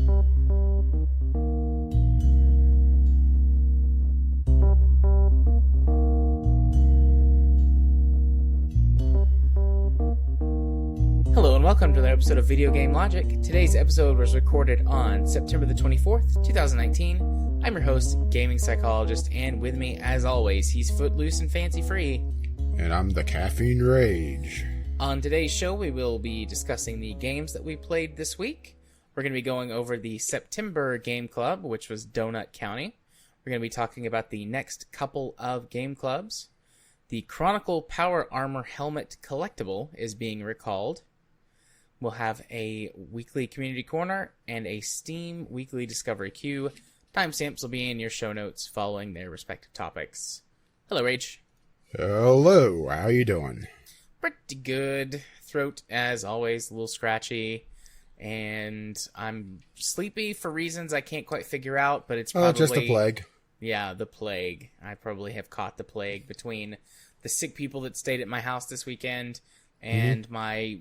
Hello and welcome to another episode of Video Game Logic. Today's episode was recorded on September the 24th, 2019. I'm your host, Gaming Psychologist, and with me, as always, he's footloose and fancy-free. And I'm the Caffeine Rage. On today's show, we will be discussing the games that we played this week. We're going to be going over the September Game Club, which was Donut County. We're going to be talking about the next couple of game clubs. The Chronicle Power Armor Helmet Collectible is being recalled. We'll have a weekly community corner and a Steam weekly discovery queue. Timestamps will be in your show notes following their respective topics. Hello, Rage. Hello, how you doing? Pretty good. Throat, as always, a little scratchy. And I'm sleepy for reasons I can't quite figure out, but it's probably... just the plague. Yeah, the plague. I probably have caught the plague between the sick people that stayed at my house this weekend and my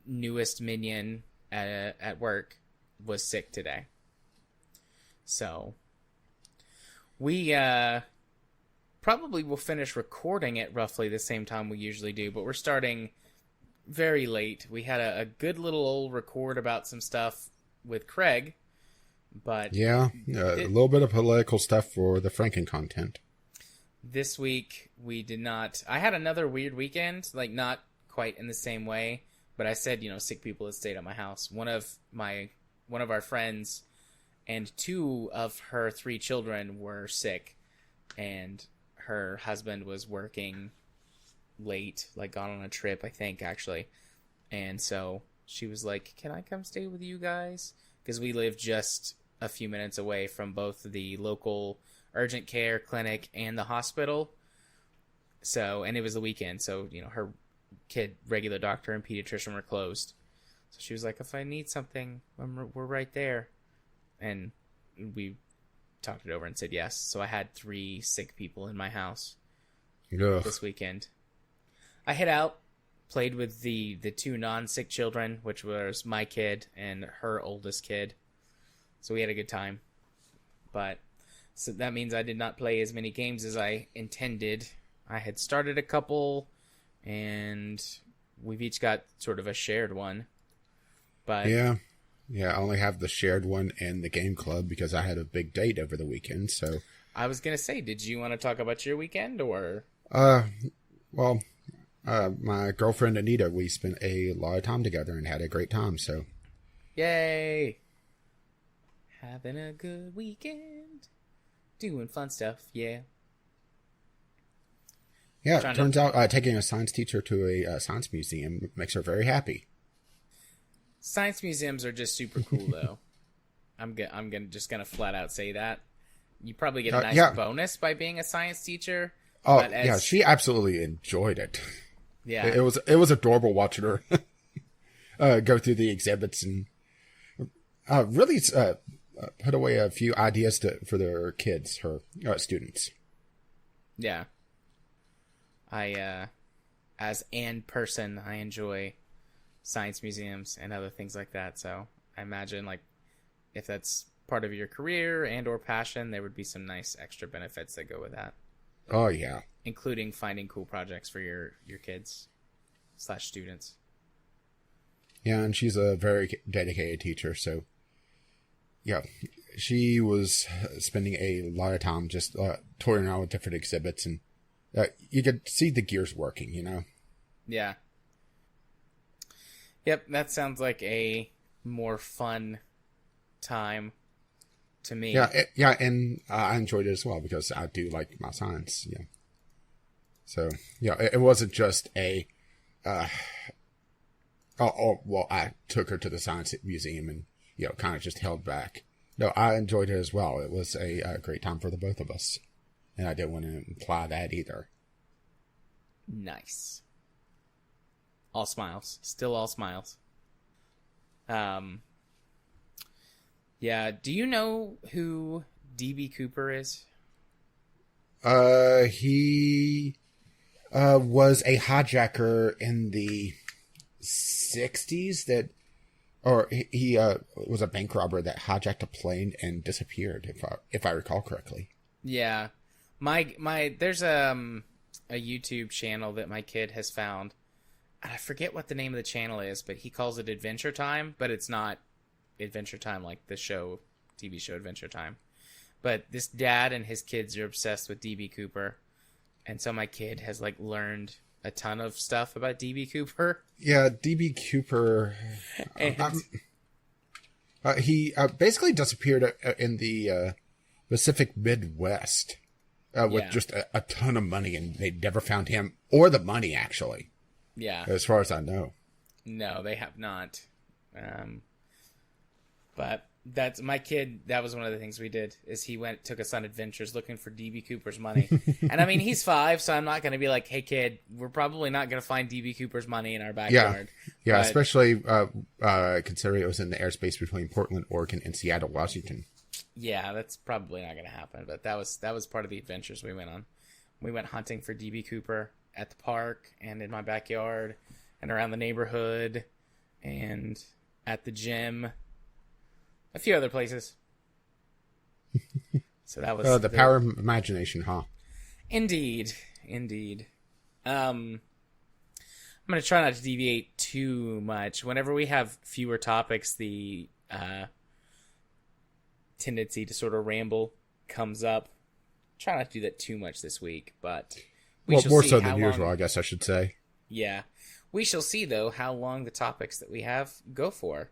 newest minion at work was sick today. So, we probably will finish recording at roughly the same time we usually do, but we're starting very late. We had a good little old record about some stuff with Craig, but... Yeah, a little bit of political stuff for the Franken content. This week, we did not... I had another weird weekend, like not quite in the same way, but I said, sick people that stayed at my house. One of our friends and two of her 3 children were sick, and her husband was working late, like gone on a trip, I think, actually. And so she was like, "Can I come stay with you guys?" Because we live just a few minutes away from both the local urgent care clinic and the hospital. So, and it was the weekend, so, her kid, regular doctor and pediatrician were closed. So she was like, "If I need something, we're right there." And we talked it over and said yes. So I had 3 sick people in my house this weekend. I hid out, played with the 2 non-sick children, which was my kid and her oldest kid. So we had a good time. But so that means I did not play as many games as I intended. I had started a couple, and we've each got sort of a shared one. But yeah, I only have the shared one and the game club because I had a big date over the weekend. So I was gonna say, did you want to talk about your weekend or? My girlfriend Anita, we spent a lot of time together and had a great time. So, yay! Having a good weekend, doing fun stuff. Yeah. Yeah, it turns out taking a science teacher to a science museum makes her very happy. Science museums are just super cool, though. I'm just gonna flat out say that. You probably get a nice bonus by being a science teacher. Oh, yeah, she absolutely enjoyed it. Yeah, it was adorable watching her go through the exhibits and really put away a few ideas for their kids, her students. Yeah. As an person, I enjoy science museums and other things like that. So I imagine, like, if that's part of your career and or passion, there would be some nice extra benefits that go with that. Oh, yeah. Including finding cool projects for your kids / students. Yeah, and she's a very dedicated teacher. So, yeah, she was spending a lot of time just touring around with different exhibits, and you could see the gears working, Yeah. Yep, that sounds like a more fun time to me. Yeah, and I enjoyed it as well because I do like my science. Yeah. So yeah, it wasn't just a. I took her to the science museum and kind of just held back. No, I enjoyed it as well. It was a great time for the both of us, and I didn't want to imply that either. Nice. All smiles. Still all smiles. Yeah, do you know who D.B. Cooper is? He was a hijacker in the 60s that Or he was a bank robber that hijacked a plane and disappeared, if I recall correctly. Yeah. There's a YouTube channel that my kid has found. I forget what the name of the channel is, but he calls it Adventure Time, but it's not Adventure Time like the show, TV show Adventure Time. But this dad and his kids are obsessed with DB Cooper. And so my kid has like learned a ton of stuff about DB Cooper. Yeah, DB Cooper. He basically disappeared in the Pacific Midwest with just a ton of money, and they never found him or the money, actually. Yeah. As far as I know. No, they have not. But that's my kid. That was one of the things we did is he took us on adventures looking for DB Cooper's money. And I mean, he's 5, so I'm not going to be like, hey kid, we're probably not going to find DB Cooper's money in our backyard. Yeah. But, Especially considering it was in the airspace between Portland, Oregon and Seattle, Washington. Yeah, that's probably not going to happen. But that was part of the adventures we went on. We went hunting for DB Cooper at the park and in my backyard and around the neighborhood and at the gym. A few other places. So that was the power of imagination, huh? Indeed. I'm going to try not to deviate too much. Whenever we have fewer topics, the tendency to sort of ramble comes up. Try not to do that too much this week, but more so than usual, I guess I should say. Yeah. We shall see, though, how long the topics that we have go for.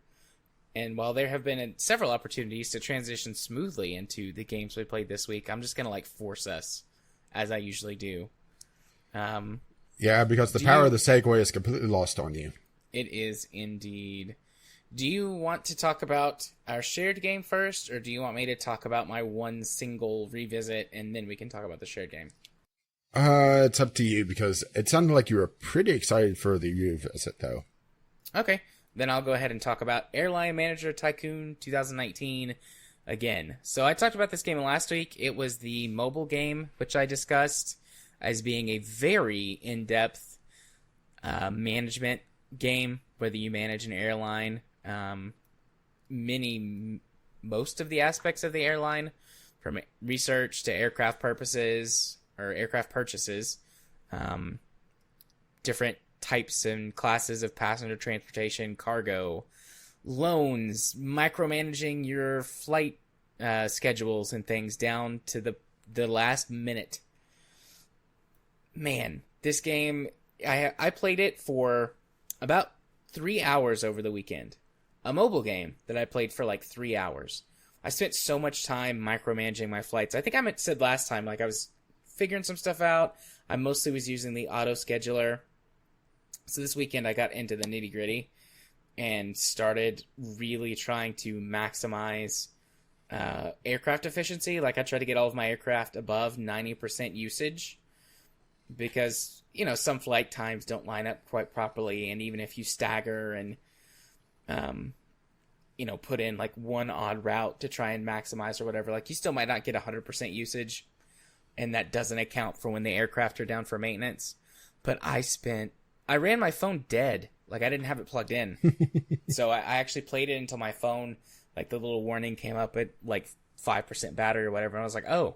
And while there have been several opportunities to transition smoothly into the games we played this week, I'm just going to force us, as I usually do. Yeah, because the power of the segue is completely lost on you. It is indeed. Do you want to talk about our shared game first, or do you want me to talk about my one single revisit, and then we can talk about the shared game? It's up to you, because it sounded like you were pretty excited for the revisit, though. Okay. Then I'll go ahead and talk about Airline Manager Tycoon 2019 again. So I talked about this game last week. It was the mobile game, which I discussed as being a very in-depth management game, whether you manage an airline. Most of the aspects of the airline, from research to aircraft purposes or aircraft purchases, different types and classes of passenger transportation, cargo, loans, micromanaging your flight schedules and things down to the last minute. Man, this game, I played it for about 3 hours over the weekend. A mobile game that I played for 3 hours. I spent so much time micromanaging my flights. I think I said last time, I was figuring some stuff out. I mostly was using the auto scheduler. So this weekend I got into the nitty-gritty and started really trying to maximize aircraft efficiency. I tried to get all of my aircraft above 90% usage because, some flight times don't line up quite properly. And even if you stagger and, put in one odd route to try and maximize or whatever, you still might not get 100% usage. And that doesn't account for when the aircraft are down for maintenance. But I ran my phone dead. I didn't have it plugged in. So I actually played it until my phone, the little warning came up at 5% battery or whatever. And I was like, oh,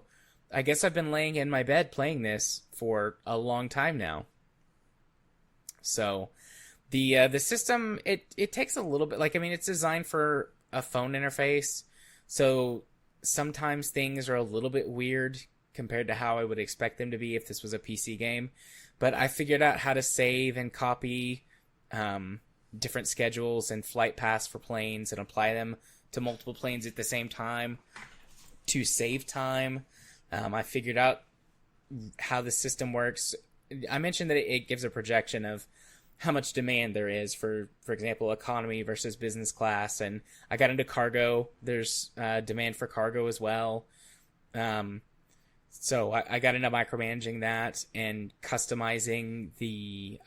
I guess I've been laying in my bed playing this for a long time now. So the system, it takes a little bit, it's designed for a phone interface. So sometimes things are a little bit weird compared to how I would expect them to be if this was a PC game. But I figured out how to save and copy different schedules and flight paths for planes and apply them to multiple planes at the same time to save time. I figured out how the system works. I mentioned that it gives a projection of how much demand there is for example, economy versus business class. And I got into cargo. There's demand for cargo as well. So I got into micromanaging that and customizing the,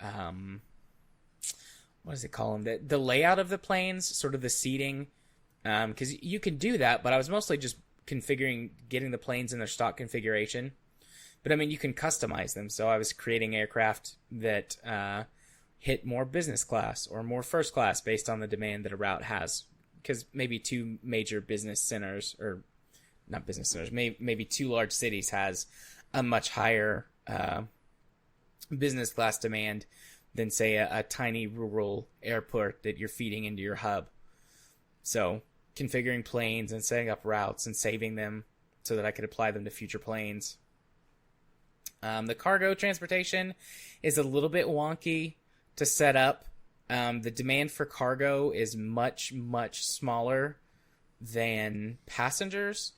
what does it call them? The layout of the planes, sort of the seating. Because you can do that, but I was mostly just getting the planes in their stock configuration. But you can customize them. So I was creating aircraft that hit more business class or more first class based on the demand that a route has. Because maybe two major business centers, or not business centers, maybe two large cities has a much higher business class demand than, say, a tiny rural airport that you're feeding into your hub. So configuring planes and setting up routes and saving them so that I could apply them to future planes. The cargo transportation is a little bit wonky to set up. The demand for cargo is much, much smaller than passengers,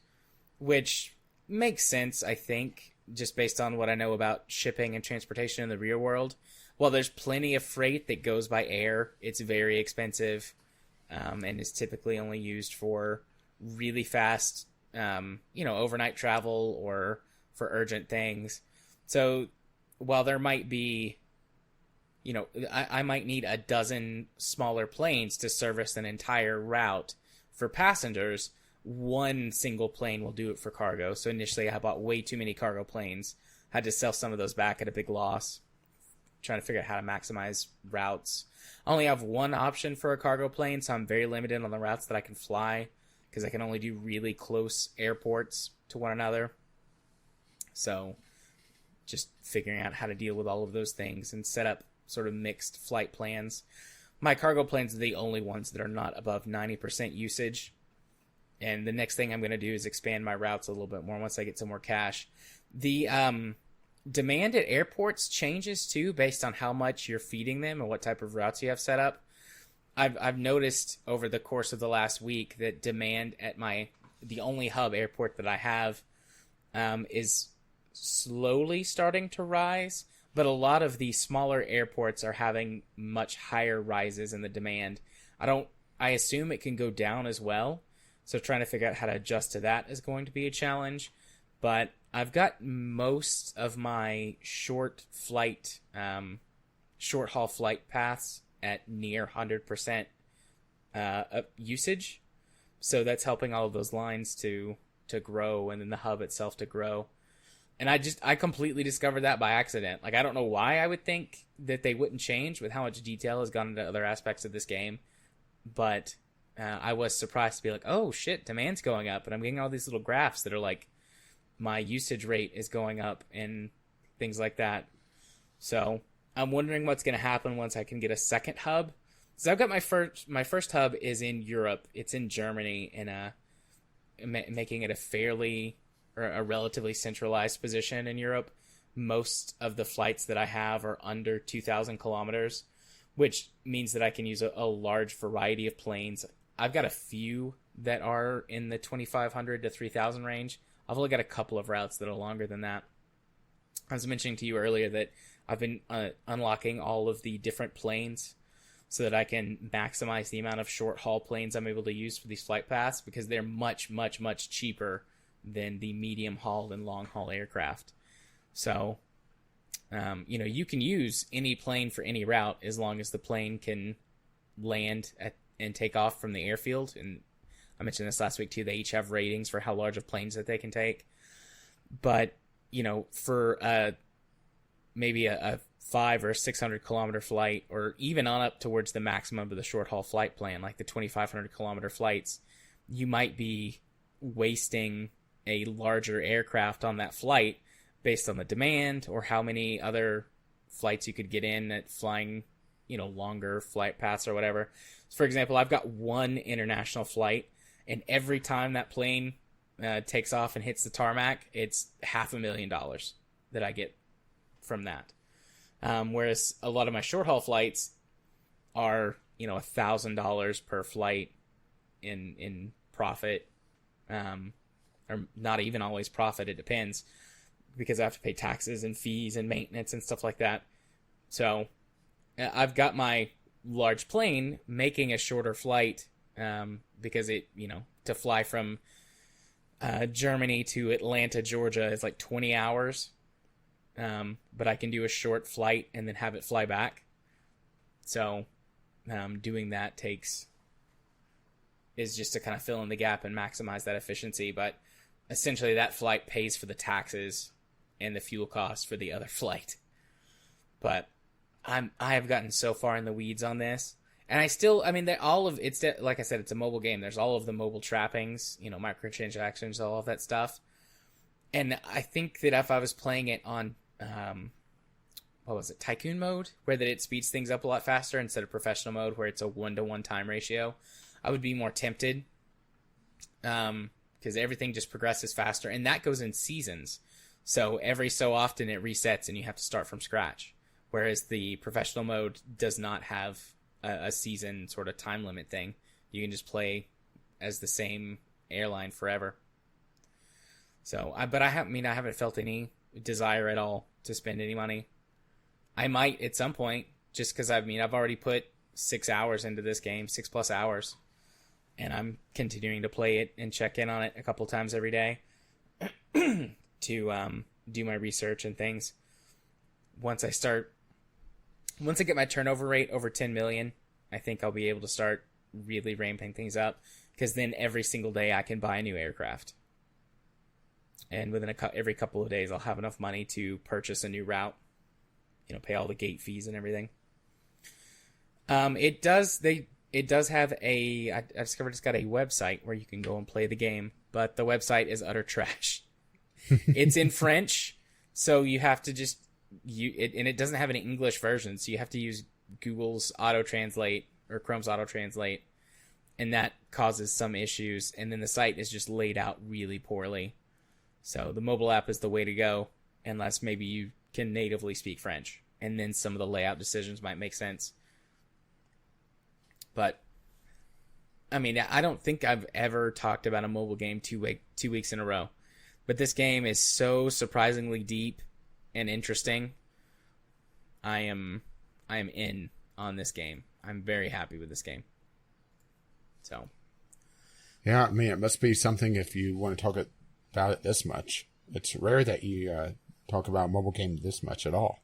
which makes sense, I think, just based on what I know about shipping and transportation in the real world. While there's plenty of freight that goes by air, it's very expensive, and is typically only used for really fast, overnight travel or for urgent things. So while there might be, I might need a dozen smaller planes to service an entire route for passengers, one single plane will do it for cargo. So initially I bought way too many cargo planes, had to sell some of those back at a big loss, trying to figure out how to maximize routes. I only have one option for a cargo plane, so I'm very limited on the routes that I can fly, because I can only do really close airports to one another. So just figuring out how to deal with all of those things and set up sort of mixed flight plans. My cargo planes are the only ones that are not above 90% usage. And the next thing I'm going to do is expand my routes a little bit more once I get some more cash. The demand at airports changes too based on how much you're feeding them and what type of routes you have set up. I've noticed over the course of the last week that demand at the only hub airport that I have is slowly starting to rise, but a lot of the smaller airports are having much higher rises in the demand. I assume it can go down as well, so trying to figure out how to adjust to that is going to be a challenge. But I've got most of my short haul flight paths at near 100% usage, so that's helping all of those lines to grow, and then the hub itself to grow. And I completely discovered that by accident. Like, I don't know why I would think that they wouldn't change with how much detail has gone into other aspects of this game. But I was surprised to be like, oh shit, demand's going up. And I'm getting all these little graphs that are like, my usage rate is going up and things like that. So I'm wondering what's going to happen once I can get a second hub. So I've got my first hub is in Europe. It's in Germany, making it a relatively centralized position in Europe. Most of the flights that I have are under 2,000 kilometers, which means that I can use a large variety of planes. I've got a few that are in the 2,500 to 3,000 range. I've only got a couple of routes that are longer than that. I was mentioning to you earlier that I've been unlocking all of the different planes so that I can maximize the amount of short haul planes I'm able to use for these flight paths, because they're much, much, much cheaper than the medium haul and long haul aircraft. So, you can use any plane for any route as long as the plane can land and take off from the airfield. And I mentioned this last week too. They each have ratings for how large of planes that they can take. But, for maybe a 500 or 600 kilometer flight, or even on up towards the maximum of the short haul flight plan, like the 2,500 kilometer flights, you might be wasting a larger aircraft on that flight based on the demand or how many other flights you could get in at flying, longer flight paths or whatever. For example, I've got one international flight, and every time that plane takes off and hits the tarmac, it's $500,000 that I get from that. Whereas a lot of my short haul flights are, $1,000 per flight in profit, or not even always profit. It depends, because I have to pay taxes and fees and maintenance and stuff like that. So I've got my large plane making a shorter flight, because it, to fly from Germany to Atlanta, Georgia is like 20 hours. But I can do a short flight and then have it fly back. So doing that is just to kind of fill in the gap and maximize that efficiency. But essentially that flight pays for the taxes and the fuel costs for the other flight. But I have gotten so far in the weeds on this, and I mean, like I said, it's a mobile game. There's all of the mobile trappings, microtransactions, all of that stuff. And I think that if I was playing it on, what was it, Tycoon mode, where that it speeds things up a lot faster instead of professional mode, where it's a 1-to-1 time ratio, I would be more tempted. Because everything just progresses faster, and that goes in seasons. So every so often it resets, and you have to start from scratch. Whereas the professional mode does not have a season sort of time limit thing. You can just play as the same airline forever. So, I haven't felt any desire at all to spend any money. I might at some point, just because I've already put 6 hours into this game, 6+ hours, and I'm continuing to play it and check in on it a couple times every day to do my research and things. Once I get my turnover rate over 10 million, I think I'll be able to start really ramping things up, because then every single day I can buy a new aircraft. And within every couple of days, I'll have enough money to purchase a new route, pay all the gate fees and everything. It does have I discovered it's got a website where you can go and play the game, but the website is utter trash. It's in French, so you have to and it doesn't have an English version, so you have to use Google's auto-translate or Chrome's auto-translate, and that causes some issues, and then the site is just laid out really poorly. So the mobile app is the way to go, unless maybe you can natively speak French, and then some of the layout decisions might make sense. But, I don't think I've ever talked about a mobile game 2 weeks in a row. But this game is so surprisingly deep and interesting. I am in on this game. I'm very happy with this game. So. Yeah, it must be something if you want to talk about it this much. It's rare that you talk about a mobile game this much at all.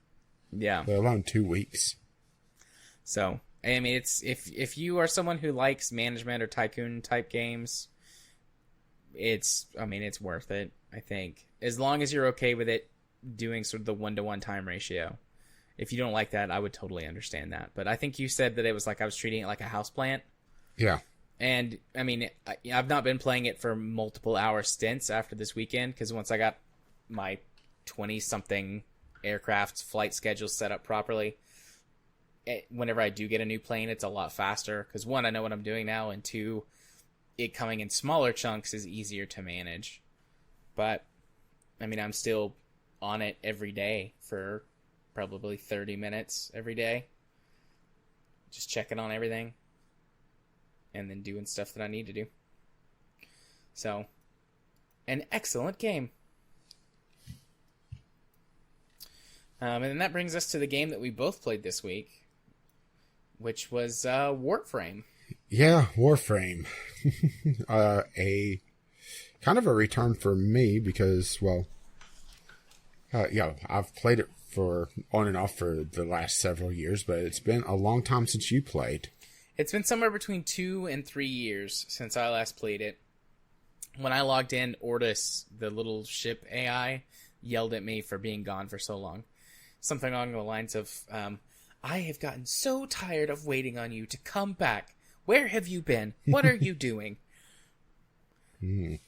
Yeah. Let alone 2 weeks. So, it's if you are someone who likes management or tycoon type games, it's worth it, I think. As long as you're okay with it doing sort of the 1-to-1 time ratio. If you don't like that, I would totally understand that. But I think you said that it was like I was treating it like a houseplant. Yeah. And, I've not been playing it for multiple hour stints after this weekend, because once I got my 20-something aircraft flight schedule set up properly, whenever I do get a new plane, it's a lot faster. Because, one, I know what I'm doing now, and two, it coming in smaller chunks is easier to manage. But, I'm still on it every day for probably 30 minutes every day. Just checking on everything. And then doing stuff that I need to do. So, an excellent game. And then that brings us to the game that we both played this week, which was Warframe. Yeah, Warframe. A kind of a return for me because, I've played it for on and off for the last several years, but it's been a long time since you played. It's been somewhere between 2 and 3 years since I last played it. When I logged in, Ortis, the little ship AI, yelled at me for being gone for so long. Something along the lines of, I have gotten so tired of waiting on you to come back. Where have you been? What are you doing?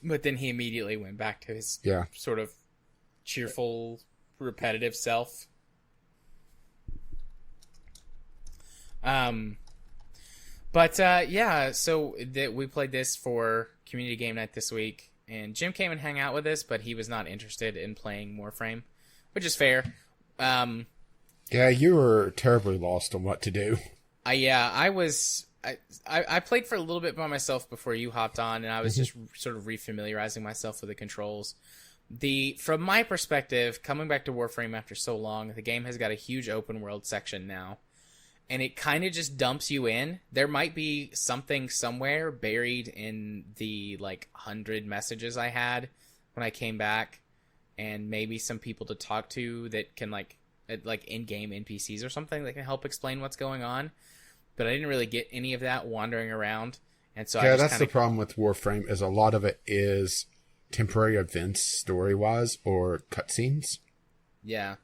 But then he immediately went back to his sort of cheerful, repetitive self. So we played this for community game night this week, and Jim came and hung out with us, but he was not interested in playing Warframe, which is fair. Yeah, you were terribly lost on what to do. I was. I played for a little bit by myself before you hopped on, and I was just sort of refamiliarizing myself with the controls. From my perspective, coming back to Warframe after so long, the game has got a huge open world section now. And it kind of just dumps you in. There might be something somewhere buried in the 100 messages I had when I came back, and maybe some people to talk to that can in-game NPCs or something that can help explain what's going on. But I didn't really get any of that wandering around, and so that's the problem with Warframe is a lot of it is temporary events story-wise or cutscenes. Yeah.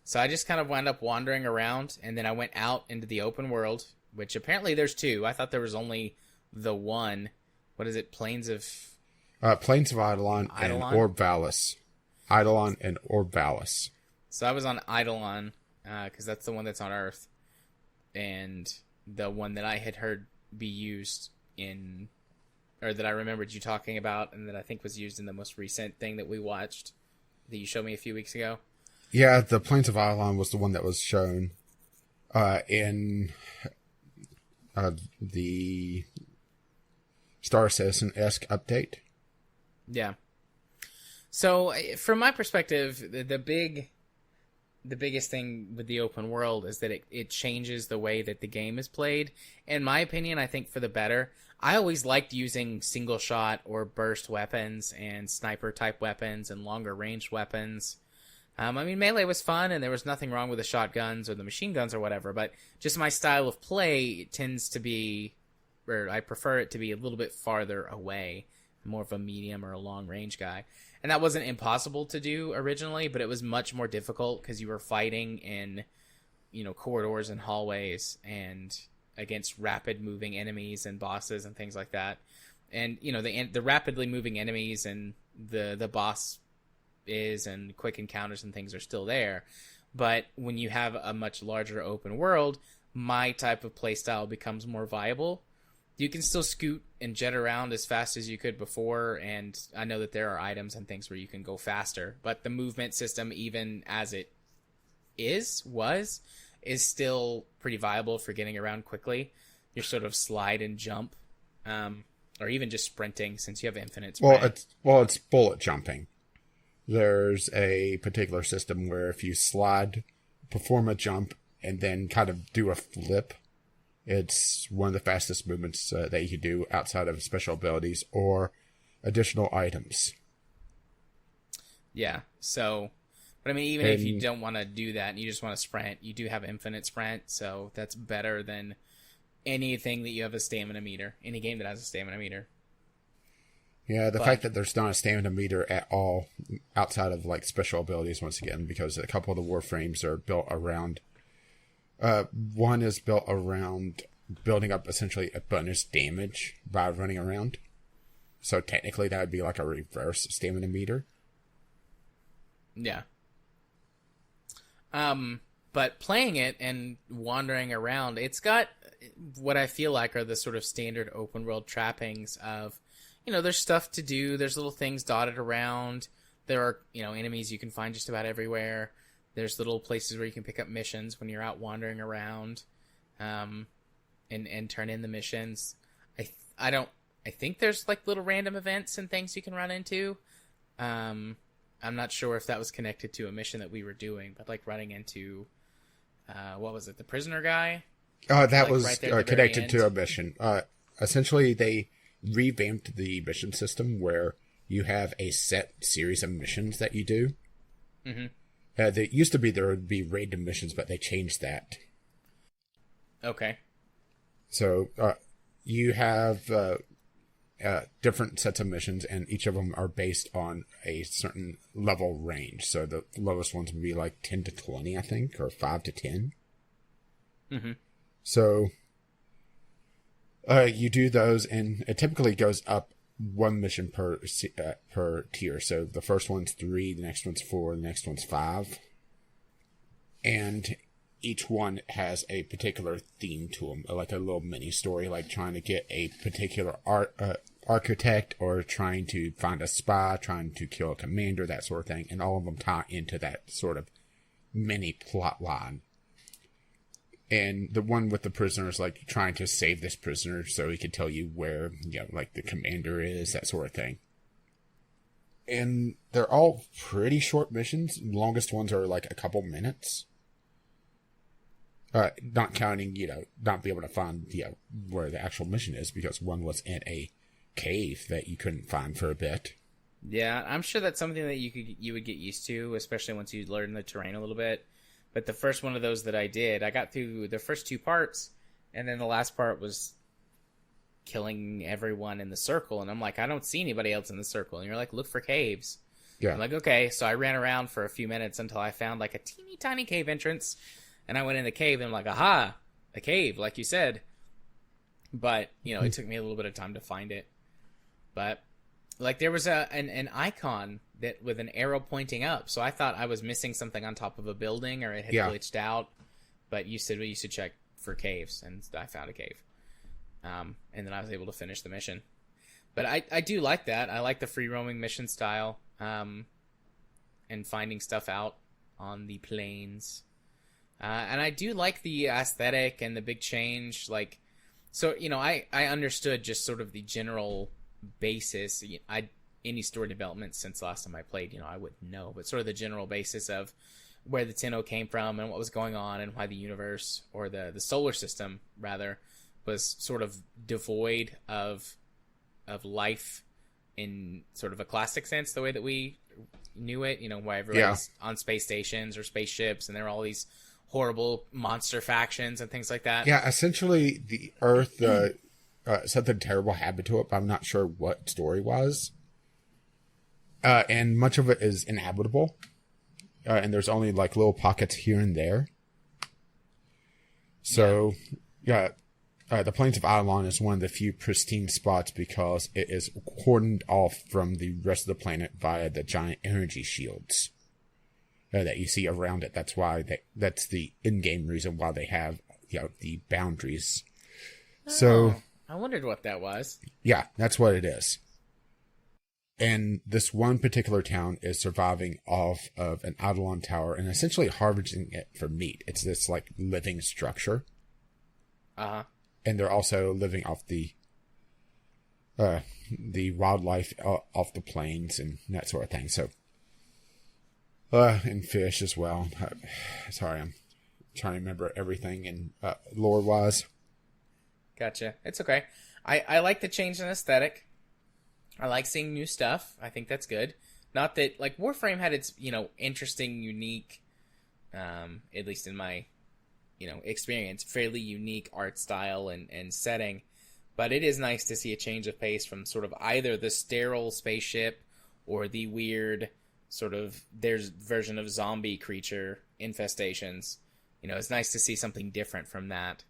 So I just kind of wound up wandering around, and then I went out into the open world, which apparently there's two. I thought there was only the one. What is it? Plains of Eidolon and Orb Valis. Eidolon and Orb Valis. So I was on Eidolon, because that's the one that's on Earth, and the one that I had heard be used in, or that I remembered you talking about, and that I think was used in the most recent thing that we watched, that you showed me a few weeks ago. Yeah, the Plains of Eidolon was the one that was shown in the Star Citizen-esque update. Yeah. So, from my perspective, the biggest thing with the open world is that it changes the way that the game is played. In my opinion, I think for the better. I always liked using single shot or burst weapons and sniper type weapons and longer range weapons. I mean, melee was fun, and there was nothing wrong with the shotguns or the machine guns or whatever, but just my style of play tends to be, or I prefer it to be a little bit farther away. I'm more of a medium or a long range guy. And that wasn't impossible to do originally, but it was much more difficult because you were fighting in, corridors and hallways and against rapid moving enemies and bosses and things like that. And, the rapidly moving enemies and the boss and quick encounters and things are still there. But when you have a much larger open world, my type of playstyle becomes more viable. You can still scoot and jet around as fast as you could before, and I know that there are items and things where you can go faster, but the movement system, even as it was still pretty viable for getting around quickly. Your sort of slide and jump, or even just sprinting, since you have infinite sprint. It's bullet jumping. There's a particular system where if you slide, perform a jump, and then kind of do a flip, it's one of the fastest movements that you can do outside of special abilities or additional items. Yeah, so, but I mean, even if you don't want to do that and you just want to sprint, you do have infinite sprint, so that's better than anything that you have a stamina meter, any game that has a stamina meter. Yeah, the fact that there's not a stamina meter at all outside of like special abilities, once again, because a couple of the warframes are built around. One is built around building up essentially a bonus damage by running around. So technically that would be like a reverse stamina meter. Yeah. But playing it and wandering around, it's got what I feel like are the sort of standard open world trappings of, there's stuff to do. There's little things dotted around. There are, enemies you can find just about everywhere. There's little places where you can pick up missions when you're out wandering around, and turn in the missions. I think there's like little random events and things you can run into. I'm not sure if that was connected to a mission that we were doing, but like running into, what was it? The prisoner guy? That was right connected to a mission. Essentially they revamped the mission system where you have a set series of missions that you do. Mm-hmm. There used to be there would be random missions, but they changed that. Okay. So you have different sets of missions, and each of them are based on a certain level range. So the lowest ones would be like 10 to 20, I think, or 5 to 10. Mm-hmm. So you do those, and it typically goes up one mission per tier. So the first one's 3, the next one's 4, the next one's 5. And each one has a particular theme to them, like a little mini story, like trying to get a particular architect, or trying to find a spy, trying to kill a commander, that sort of thing. And all of them tie into that sort of mini plot line. And the one with the prisoner is like trying to save this prisoner so he can tell you where, like the commander is, that sort of thing. And they're all pretty short missions. The longest ones are like a couple minutes. Not counting, not be able to find, where the actual mission is, because one was in a cave that you couldn't find for a bit. Yeah, I'm sure that's something that you would get used to, especially once you learn the terrain a little bit. But the first one of those that I did, I got through the first 2 parts, and then the last part was killing everyone in the circle. And I'm like, I don't see anybody else in the circle. And you're like, look for caves. Yeah. I'm like, okay. So I ran around for a few minutes until I found like a teeny tiny cave entrance. And I went in the cave and I'm like, aha, a cave, like you said. But, it took me a little bit of time to find it. But, like, there was an icon that with an arrow pointing up. So I thought I was missing something on top of a building or it had glitched out. But you said we used to check for caves, and I found a cave. And then I was able to finish the mission. But I do like that. I like the free roaming mission style, and finding stuff out on the plains. And I do like the aesthetic and the big change. Like, so, I understood just sort of the general basis. Any story development since last time I played, I wouldn't know. But sort of the general basis of where the Tenno came from and what was going on and why the universe, or the solar system, rather, was sort of devoid of life in sort of a classic sense, the way that we knew it, why everybody's on space stations or spaceships, and there are all these horrible monster factions and things like that. Yeah, essentially the Earth something terrible happened to it, but I'm not sure what story was. And much of it is inhabitable. And there's only like little pockets here and there. So, the plains of Avalon is one of the few pristine spots because it is cordoned off from the rest of the planet via the giant energy shields that you see around it. That's why that's the in-game reason why they have the boundaries. Oh, so I wondered what that was. Yeah, that's what it is. And this one particular town is surviving off of an Eidolon tower and essentially harvesting it for meat. It's this like living structure. Uh-huh. And they're also living off the wildlife off the plains and that sort of thing. So, and fish as well. Sorry, I'm trying to remember everything in lore-wise. Gotcha. It's okay. I like the change in aesthetic. I like seeing new stuff. I think that's good. Not that, like, Warframe had its, interesting, unique, at least in my, experience, fairly unique art style and setting. But it is nice to see a change of pace from sort of either the sterile spaceship or the weird sort of, there's version of zombie creature infestations. It's nice to see something different from that.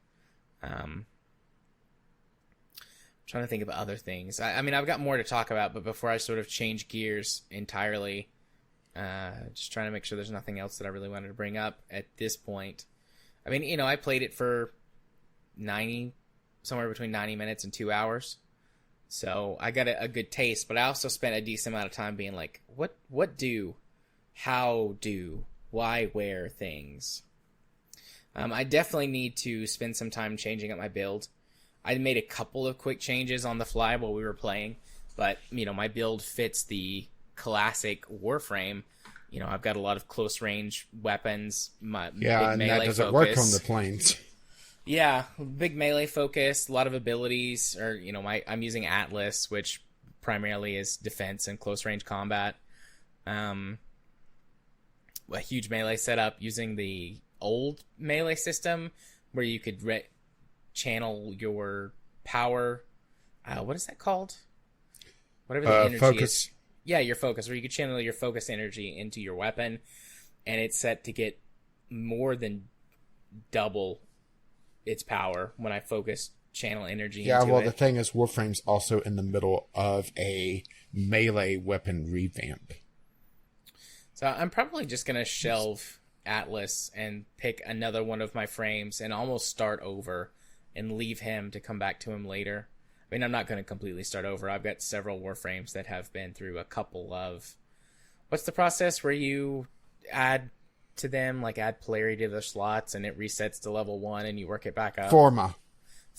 Trying to think of other things. I mean, I've got more to talk about, but before I sort of change gears entirely, just trying to make sure there's nothing else that I really wanted to bring up at this point. I mean, I played it for somewhere between 90 minutes and 2 hours. So I got a good taste, but I also spent a decent amount of time being like, what do, how do, why, where things. I definitely need to spend some time changing up my build. I made a couple of quick changes on the fly while we were playing, but, my build fits the classic Warframe. I've got a lot of close-range weapons, big and melee that doesn't focus. work on the planes. Yeah, big melee focus, a lot of abilities, or, I'm using Atlas, which primarily is defense and close-range combat. A huge melee setup using the old melee system, where you could channel your power. What is that called? Whatever the energy focus. is. Yeah, your focus, where you could channel your focus energy into your weapon, and it's set to get more than double its power when I focus channel energy into it. Yeah, well, the thing is, Warframe's also in the middle of a melee weapon revamp. So I'm probably just going to shelve Atlas and pick another one of my frames and almost start over and leave him to come back to him later. I mean, I'm not going to completely start over. I've got several Warframes that have been through a couple of... What's the process where you add to them, like add polarity to the slots and it resets to level 1 and you work it back up? Forma.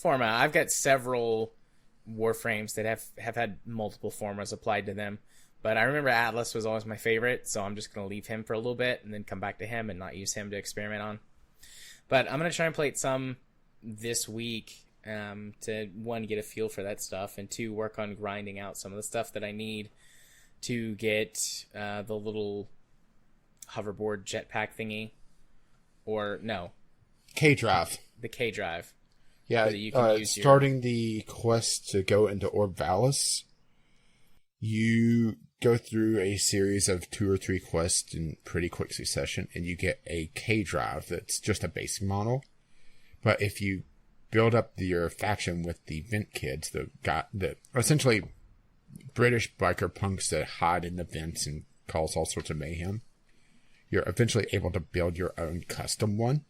I've got several Warframes that have had multiple formas applied to them. But I remember Atlas was always my favorite, so I'm just going to leave him for a little bit and then come back to him and not use him to experiment on. But I'm going to try and play it some this week to, one, get a feel for that stuff, and two, work on grinding out some of the stuff that I need to get the little hoverboard jetpack thingy. Or, no. K-Drive. The K-Drive. Yeah, so that you can starting the quest to go into Orb Valis, you go through a series of 2 or 3 quests in pretty quick succession, and you get a K drive that's just a basic model. But if you build up your faction with the vent kids, the essentially British biker punks that hide in the vents and cause all sorts of mayhem, you're eventually able to build your own custom one.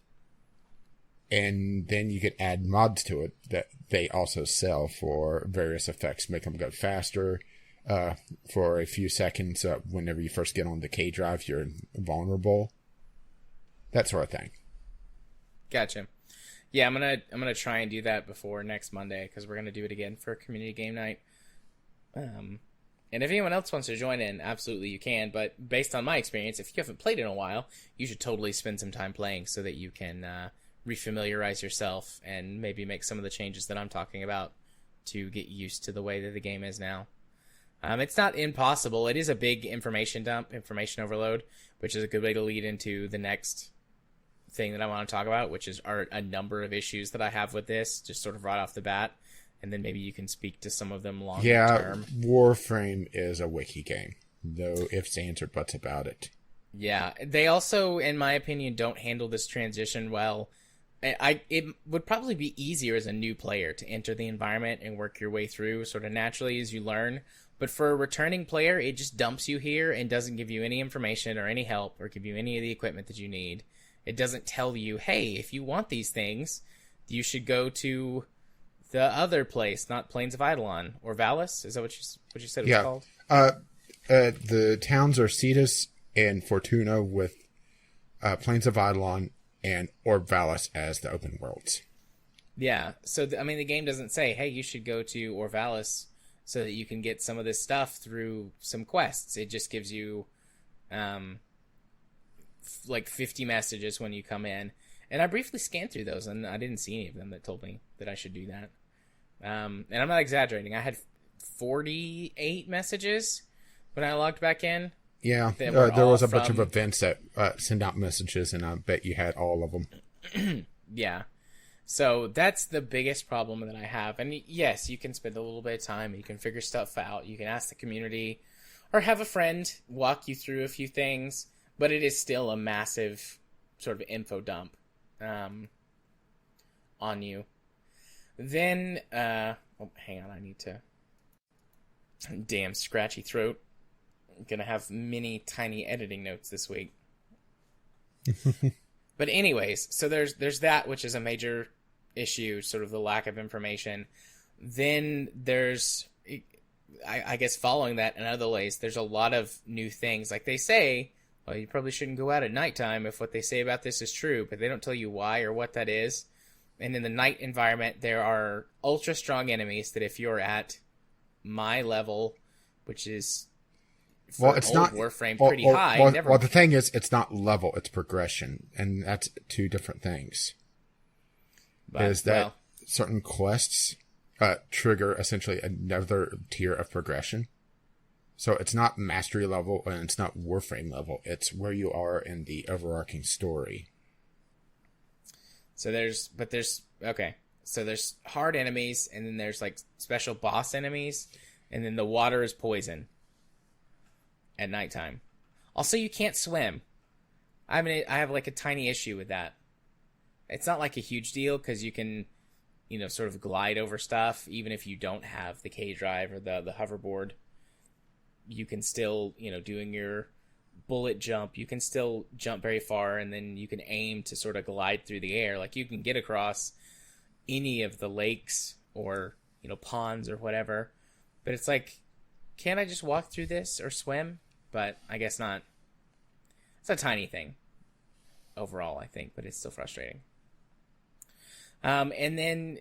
And then you can add mods to it that they also sell for various effects, make them go faster. For a few seconds, whenever you first get on the K drive, you're vulnerable. That sort of thing. Gotcha. Yeah, I'm gonna try and do that before next Monday, because we're gonna do it again for community game night. And if anyone else wants to join in, absolutely you can. But based on my experience, if you haven't played in a while, you should totally spend some time playing so that you can refamiliarize yourself and maybe make some of the changes that I'm talking about to get used to the way that the game is now. It's not impossible. It is a big information dump, information overload, which is a good way to lead into the next thing that I want to talk about, which are a number of issues that I have with this, just sort of right off the bat. And then maybe you can speak to some of them long term. Yeah, Warframe is a wiki game, though ifs, ands, or buts about it. Yeah, they also, in my opinion, don't handle this transition well. It would probably be easier as a new player to enter the environment and work your way through sort of naturally as you learn. But for a returning player, it just dumps you here and doesn't give you any information or any help or give you any of the equipment that you need. It doesn't tell you, hey, if you want these things, you should go to the other place, not Plains of Eidolon or Valis. Is that what you said it was called? The towns are Cetus and Fortuna, with Plains of Eidolon and or Valis as the open worlds. Yeah, so the game doesn't say, hey, you should go to Orvalis so that you can get some of this stuff through some quests. It just gives you like 50 messages when you come in. And I briefly scanned through those, and I didn't see any of them that told me that I should do that. And I'm not exaggerating. I had 48 messages when I logged back in. Yeah, there was a bunch of events that send out messages, and I bet you had all of them. Yeah. So that's the biggest problem that I have. And yes, you can spend a little bit of time. You can figure stuff out. You can ask the community or have a friend walk you through a few things. But it is still a massive sort of info dump on you. Then, hang on, I need to... Damn scratchy throat. I'm going to have many tiny editing notes this week. But anyways, so there's that, which is a major issue, sort of the lack of information. Then there's, I guess following that in other ways, there's a lot of new things. Like they say, well, you probably shouldn't go out at nighttime if what they say about this is true, but they don't tell you why or what that is. And in the night environment, there are ultra strong enemies that if you're at my level, which is it's not Warframe pretty high. Well, the thing is, it's not level; it's progression, and that's two different things. Certain quests trigger essentially another tier of progression. So it's not mastery level and it's not Warframe level. It's where you are in the overarching story. So there's hard enemies, and then there's like special boss enemies, and then the water is poison at nighttime. Also, you can't swim. I mean, I have like a tiny issue with that. It's not like a huge deal because you can, sort of glide over stuff even if you don't have the K drive or the hoverboard. You can still, doing your bullet jump, you can still jump very far, and then you can aim to sort of glide through the air. Like you can get across any of the lakes or, ponds or whatever. But it's like, can't I just walk through this or swim? But I guess not. It's a tiny thing overall, I think, but it's still frustrating. And then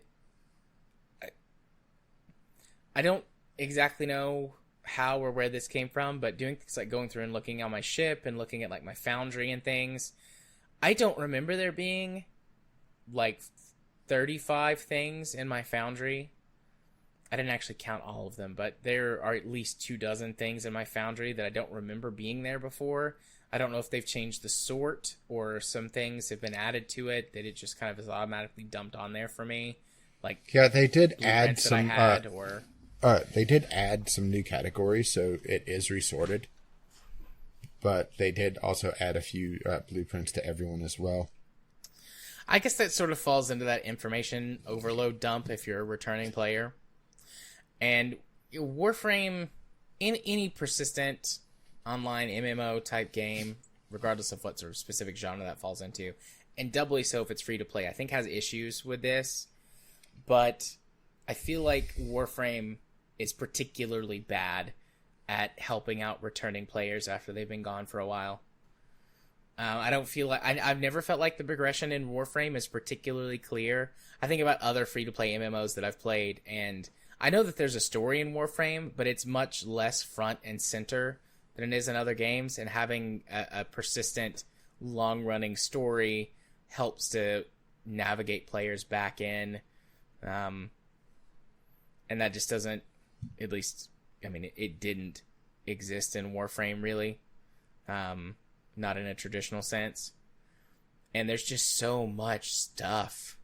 I don't exactly know how or where this came from, but doing things like going through and looking on my ship and looking at like my foundry and things, I don't remember there being like 35 things in my foundry. I didn't actually count all of them, but there are at least 24 things in my foundry that I don't remember being there before. I don't know if they've changed the sort or some things have been added to it that it just kind of is automatically dumped on there for me. Like, yeah, they did add some They did add some new categories, so it is resorted. But they did also add a few blueprints to everyone as well. I guess that sort of falls into that information overload dump if you're a returning player. And Warframe, in any persistent online MMO type game, regardless of what sort of specific genre that falls into, and doubly so if it's free to play, I think has issues with this. But I feel like Warframe is particularly bad at helping out returning players after they've been gone for a while. I don't feel like... I've never felt like the progression in Warframe is particularly clear. I think about other free-to-play MMOs that I've played, and I know that there's a story in Warframe, but it's much less front and center than it is in other games, and having a persistent, long-running story helps to navigate players back in. And that just doesn't... At least, I mean, it didn't exist in Warframe, really. Not in a traditional sense. And there's just so much stuff.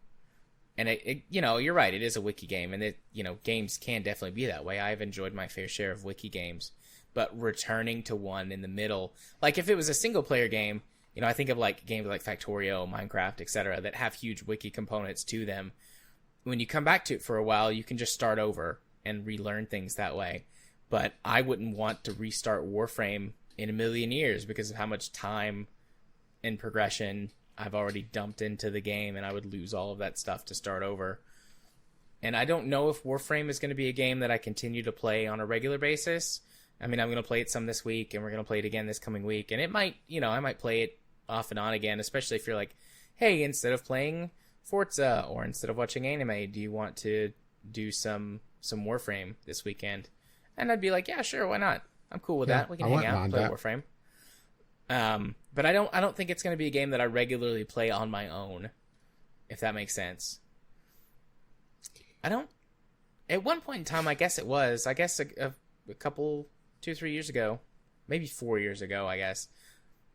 And it you know, you're right, it is a wiki game, and it, you know, games can definitely be that way. I've enjoyed my fair share of wiki games, but returning to one in the middle, like if it was a single player game, you know, I think of like games like Factorio, Minecraft, etc., that have huge wiki components to them. When you come back to it for a while, you can just start over and relearn things that way. But I wouldn't want to restart Warframe in a million years because of how much time and progression I've already dumped into the game, and I would lose all of that stuff to start over. And I don't know if Warframe is going to be a game that I continue to play on a regular basis. I mean, I'm going to play it some this week, and we're going to play it again this coming week. And it might, you know, I might play it off and on again, especially if you're like, hey, instead of playing Forza or instead of watching anime, do you want to do some Warframe this weekend? And I'd be like, yeah, sure, why not? I'm cool with that. We can hang out and play Warframe. But I don't think it's going to be a game that I regularly play on my own, if that makes sense. I don't... At one point in time, I guess it was. I guess a couple, 2-3 years ago, maybe 4 years ago, I guess,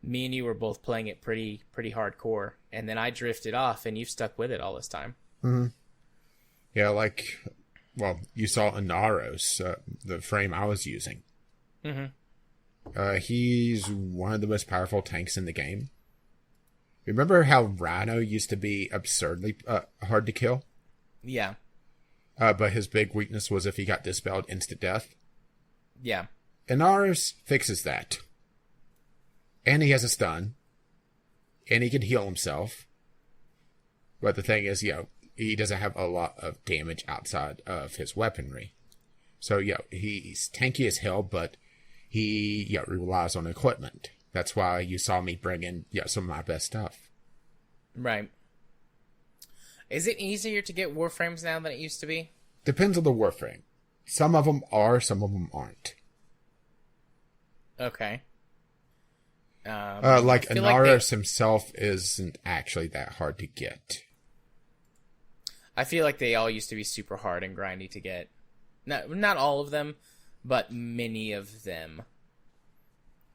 me and you were both playing it pretty hardcore, and then I drifted off, and you've stuck with it all this time. Mm-hmm. Yeah, like... Well, you saw Inaros, the frame I was using. Mm-hmm. He's one of the most powerful tanks in the game. Remember how Rhino used to be absurdly hard to kill? Yeah. But his big weakness was if he got dispelled, instant death. Yeah. Inaros fixes that. And he has a stun. And he can heal himself. But the thing is, he doesn't have a lot of damage outside of his weaponry. So, he's tanky as hell, but he relies on equipment. That's why you saw me bring in some of my best stuff. Right. Is it easier to get Warframes now than it used to be? Depends on the Warframe. Some of them are, some of them aren't. Okay. Like Inaros himself isn't actually that hard to get. I feel like they all used to be super hard and grindy to get. Not all of them, but many of them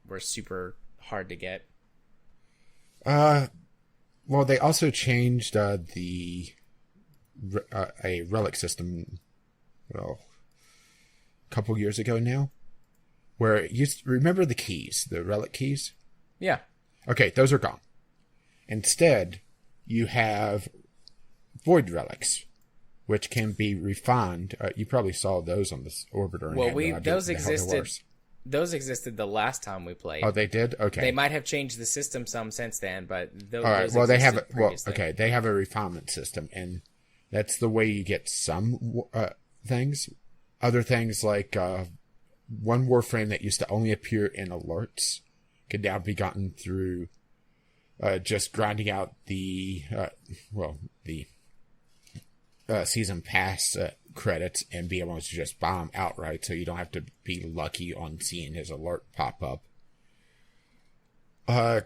were super hard to get. Well, they also changed a relic system, a couple years ago now, where remember the keys, the relic keys? Yeah. Okay, those are gone. Instead, you have void relics, which can be refined. You probably saw those on this orbiter. Well, those existed. Those existed the last time we played. Oh, they did? Okay. They might have changed the system some since then, but those. All right. Those well, they have. They have a refinement system, and that's the way you get some things. Other things like one Warframe that used to only appear in alerts could now be gotten through just grinding out the season pass credits and be able to just buy them outright, so you don't have to be lucky on seeing his alert pop up.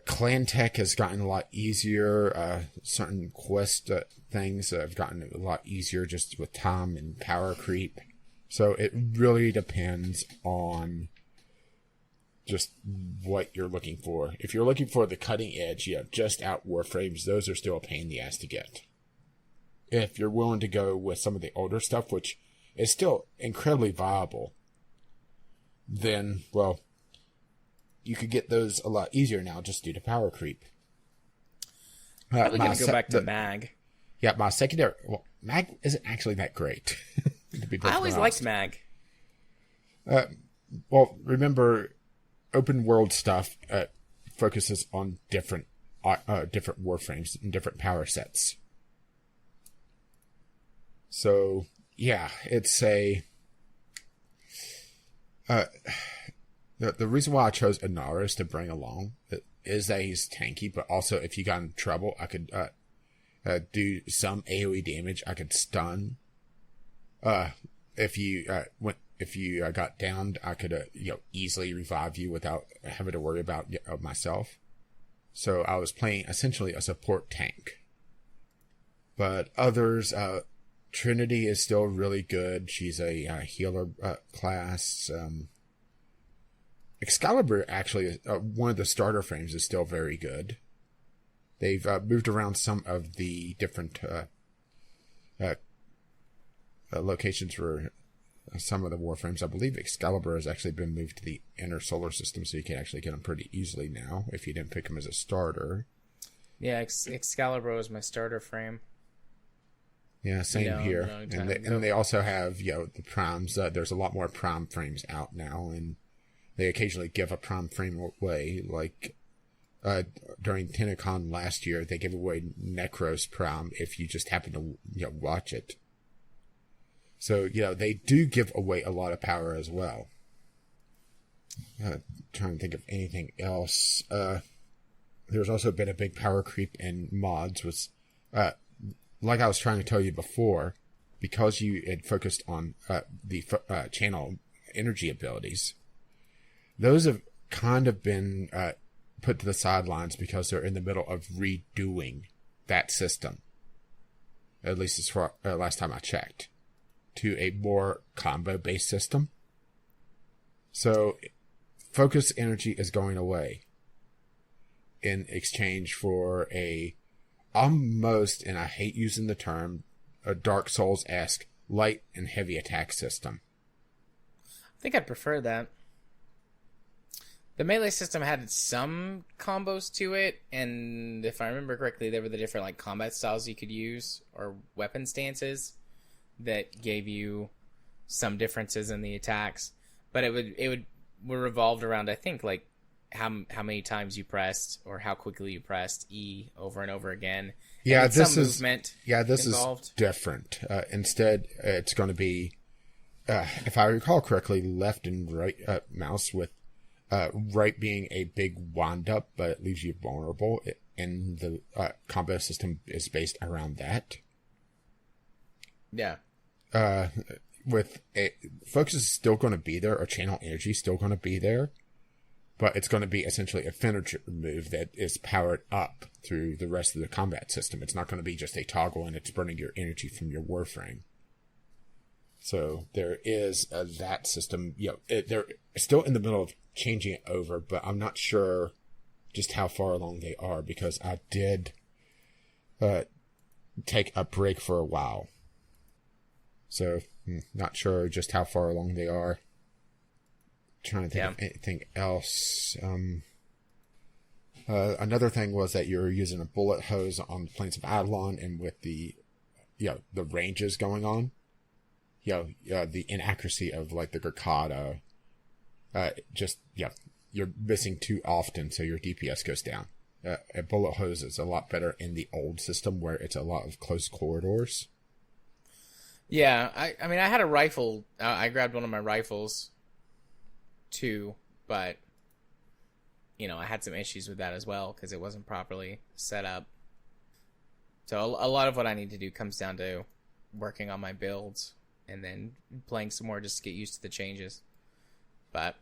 Clan tech has gotten a lot easier. Certain quest things have gotten a lot easier just with time and power creep. So it really depends on just what you're looking for. If you're looking for the cutting edge, just out Warframes, those are still a pain in the ass to get. If you're willing to go with some of the older stuff, which is still incredibly viable, then, well, you could get those a lot easier now just due to power creep. I'm probably going to go back to Mag. Yeah, my secondary... Well, Mag isn't actually that great. I always liked Mag. Well, remember, open world stuff focuses on different warframes and different power sets. So, yeah, it's a... the reason why I chose Inaros to bring along is that he's tanky, but also if you got in trouble, I could do some AoE damage. I could stun. If you got downed, I could easily revive you without having to worry about myself. So I was playing essentially a support tank. But others, Trinity is still really good. She's a healer class. Excalibur actually, one of the starter frames is still very good. They've moved around some of the different locations for some of the warframes. I believe Excalibur has actually been moved to the inner solar system, so you can actually get them pretty easily now if you didn't pick them as a starter. Yeah, Excalibur was my starter frame. Yeah, same here. And they also have, the primes. There's a lot more prime frames out now, and they occasionally give a prime frame away. Like during TennoCon last year, they gave away Necros Prime if you just happen to watch it. So, they do give away a lot of power as well. Trying to think of anything else. There's also been a big power creep in mods. Like I was trying to tell you before, because you had focused on the channel energy abilities, those have kind of been put to the sidelines because they're in the middle of redoing that system. At least as far last time I checked. To a more combo-based system. So, focus energy is going away in exchange for almost, and I hate using the term, a Dark Souls-esque light and heavy attack system. I think I'd prefer that. The melee system had some combos to it, and if I remember correctly, there were the different combat styles you could use, or weapon stances, that gave you some differences in the attacks. But it were revolved around, I think, how many times you pressed or how quickly you pressed E over and over again. Yeah, this is different. Instead, it's going to be, if I recall correctly, left and right mouse, with right being a big wind up, but it leaves you vulnerable. And the combo system is based around that. Yeah. Focus is still going to be there, or channel energy is still going to be there, but it's going to be essentially a finisher move that is powered up through the rest of the combat system. It's not going to be just a toggle and it's burning your energy from your warframe. So there is that system. They're still in the middle of changing it over, but I'm not sure just how far along they are, because I did take a break for a while. So, not sure just how far along they are. Trying to think of anything else. Another thing was that you're using a bullet hose on the plains of Avalon, and with the ranges going on, the inaccuracy of the Gurkhada, you're missing too often, so your DPS goes down. A bullet hose is a lot better in the old system where it's a lot of close corridors. Yeah, I mean, I had a rifle. I grabbed one of my rifles, too, but, I had some issues with that as well, because it wasn't properly set up. So a lot of what I need to do comes down to working on my builds, and then playing some more just to get used to the changes. But,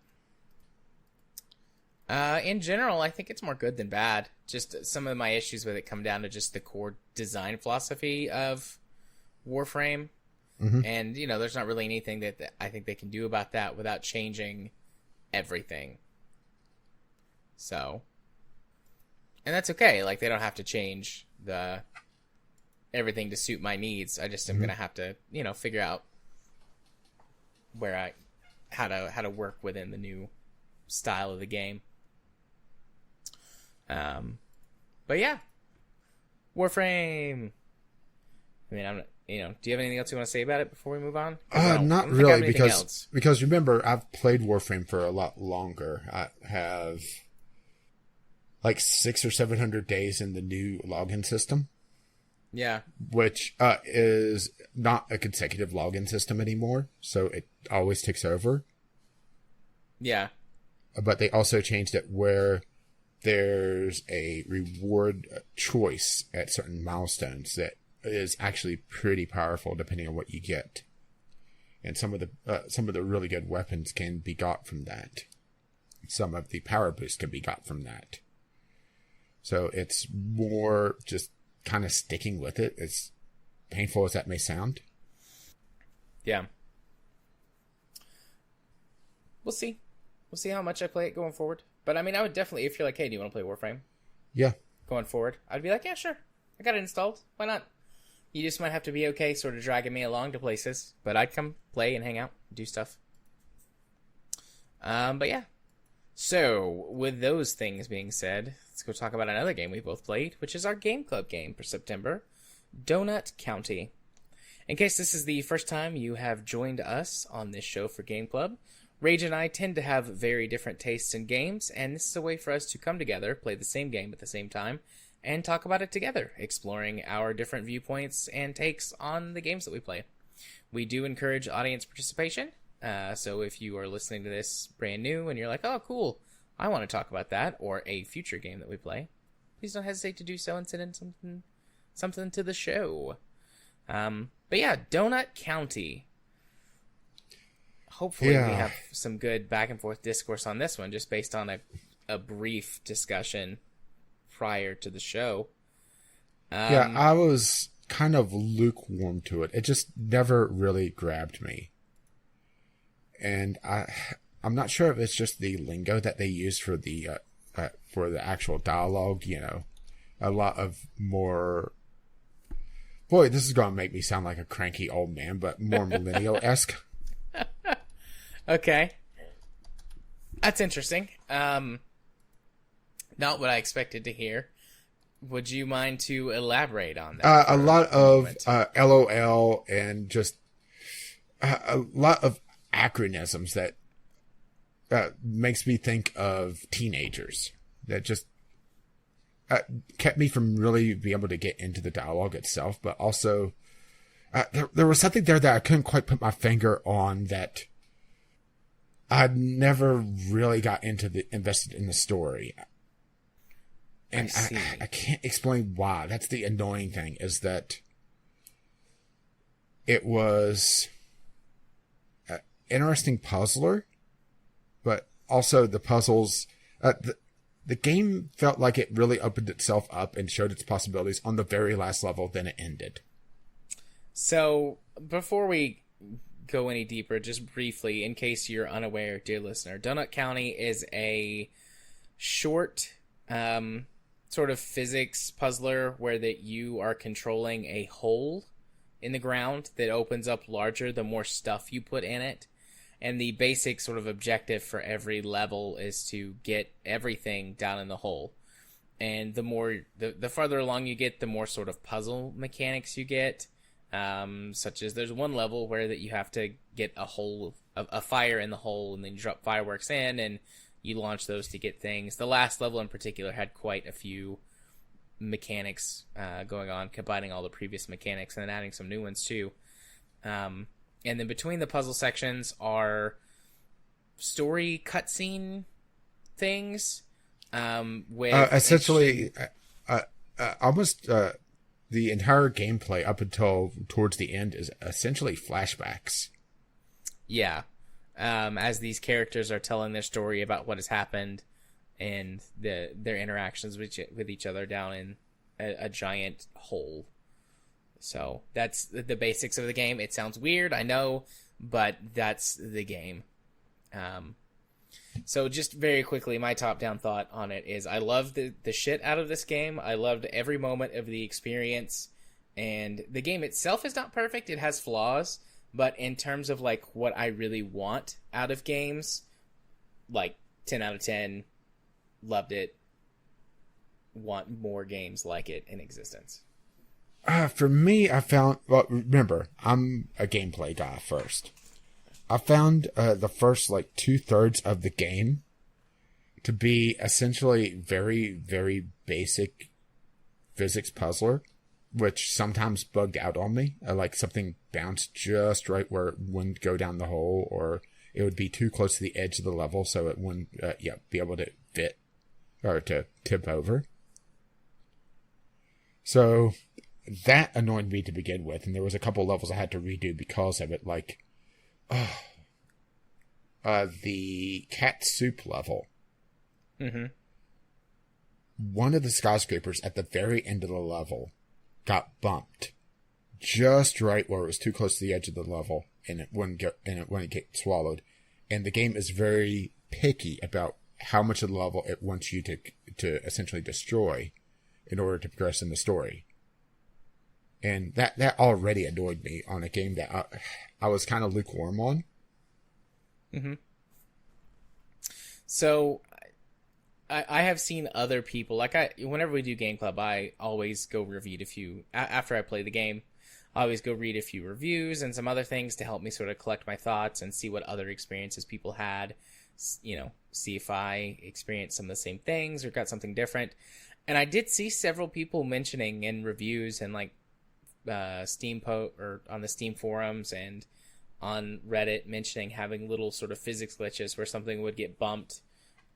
in general, I think it's more good than bad. Just some of my issues with it come down to just the core design philosophy of Warframe. Mm-hmm. And, there's not really anything that I think they can do about that without changing everything. So, and that's okay. They don't have to change everything to suit my needs. I just am going to have to, figure out where I how to work within the new style of the game. But yeah, Warframe. I mean, I'm do you have anything else you want to say about it before we move on? Not really, because remember, I've played Warframe for a lot longer. I have like 600 or 700 days in the new login system. Yeah, which is not a consecutive login system anymore, so it always ticks over. Yeah, but they also changed it where there's a reward choice at certain milestones that is actually pretty powerful depending on what you get. And some of the really good weapons can be got from that. Some of the power boosts can be got from that. So it's more just kind of sticking with it, as painful as that may sound. Yeah. We'll see. We'll see how much I play it going forward. But I mean, I would definitely, if you're like, hey, do you want to play Warframe? Yeah. Going forward, I'd be like, yeah, sure. I got it installed. Why not? You just might have to be okay sort of dragging me along to places. But I'd come play and hang out, do stuff. But yeah. So, with those things being said, let's go talk about another game we both played, which is our Game Club game for September, Donut County. In case this is the first time you have joined us on this show for Game Club, Rage and I tend to have very different tastes in games, and this is a way for us to come together, play the same game at the same time, and talk about it together, exploring our different viewpoints and takes on the games that we play. We do encourage audience participation. So if you are listening to this brand new and you're like, oh, cool, I want to talk about that or a future game that we play, please don't hesitate to do so and send in something to the show. But yeah, Donut County. Hopefully we have some good back and forth discourse on this one, just based on a brief discussion prior to the show. Yeah, I was kind of lukewarm to it. It just never really grabbed me. And I'm not sure if it's just the lingo that they use for the actual dialogue. A lot of more. Boy, this is going to make me sound like a cranky old man, but more millennial-esque. Okay, that's interesting. Not what I expected to hear. Would you mind to elaborate on that? A lot of LOL and just a lot of acronyms that makes me think of teenagers. That just kept me from really being able to get into the dialogue itself. But also, there was something there that I couldn't quite put my finger on, that I never really got invested in the story. And I can't explain why. That's the annoying thing, is that it was an interesting puzzler, but also the puzzles, the game felt like it really opened itself up and showed its possibilities on the very last level, then it ended. So, before we go any deeper, just briefly, in case you're unaware, dear listener, Donut County is a short sort of physics puzzler where that you are controlling a hole in the ground that opens up larger the more stuff you put in it. And the basic sort of objective for every level is to get everything down in the hole. And the farther along you get, the more sort of puzzle mechanics you get. Such as there's one level where that you have to get a fire in the hole, and then you drop fireworks in, and you launch those to get things. The last level in particular had quite a few mechanics going on, combining all the previous mechanics and then adding some new ones too. And then between the puzzle sections are story cutscene things. With essentially, almost the entire gameplay up until towards the end is essentially flashbacks. Yeah. As these characters are telling their story about what has happened and their interactions with each other down in a giant hole. So that's the basics of the game. It sounds weird, I know, but that's the game. So just very quickly, my top-down thought on it is I love the shit out of this game. I loved every moment of the experience. And the game itself is not perfect. It has flaws. But in terms of like what I really want out of games, like 10 out of 10, loved it, want more games like it in existence. For me, I found, well, remember, I'm a gameplay guy first. I found the first like 2/3 of the game to be essentially very, very basic physics puzzler, which sometimes bugged out on me. Like something bounced just right where it wouldn't go down the hole, or it would be too close to the edge of the level so it wouldn't be able to fit or to tip over. So that annoyed me to begin with, and there was a couple levels I had to redo because of it, like the cat soup level. Mm-hmm. One of the skyscrapers at the very end of the level got bumped just right where it was too close to the edge of the level, and it wouldn't get swallowed. And the game is very picky about how much of the level it wants you to essentially destroy in order to progress in the story. And that already annoyed me on a game that I was kind of lukewarm on. Mm-hmm. So I have seen other people, whenever we do Game Club, I always go read a few, after I play the game, I always go read a few reviews and some other things to help me sort of collect my thoughts and see what other experiences people had, see if I experienced some of the same things or got something different. And I did see several people mentioning in reviews and like or on the Steam forums and on Reddit mentioning having little sort of physics glitches where something would get bumped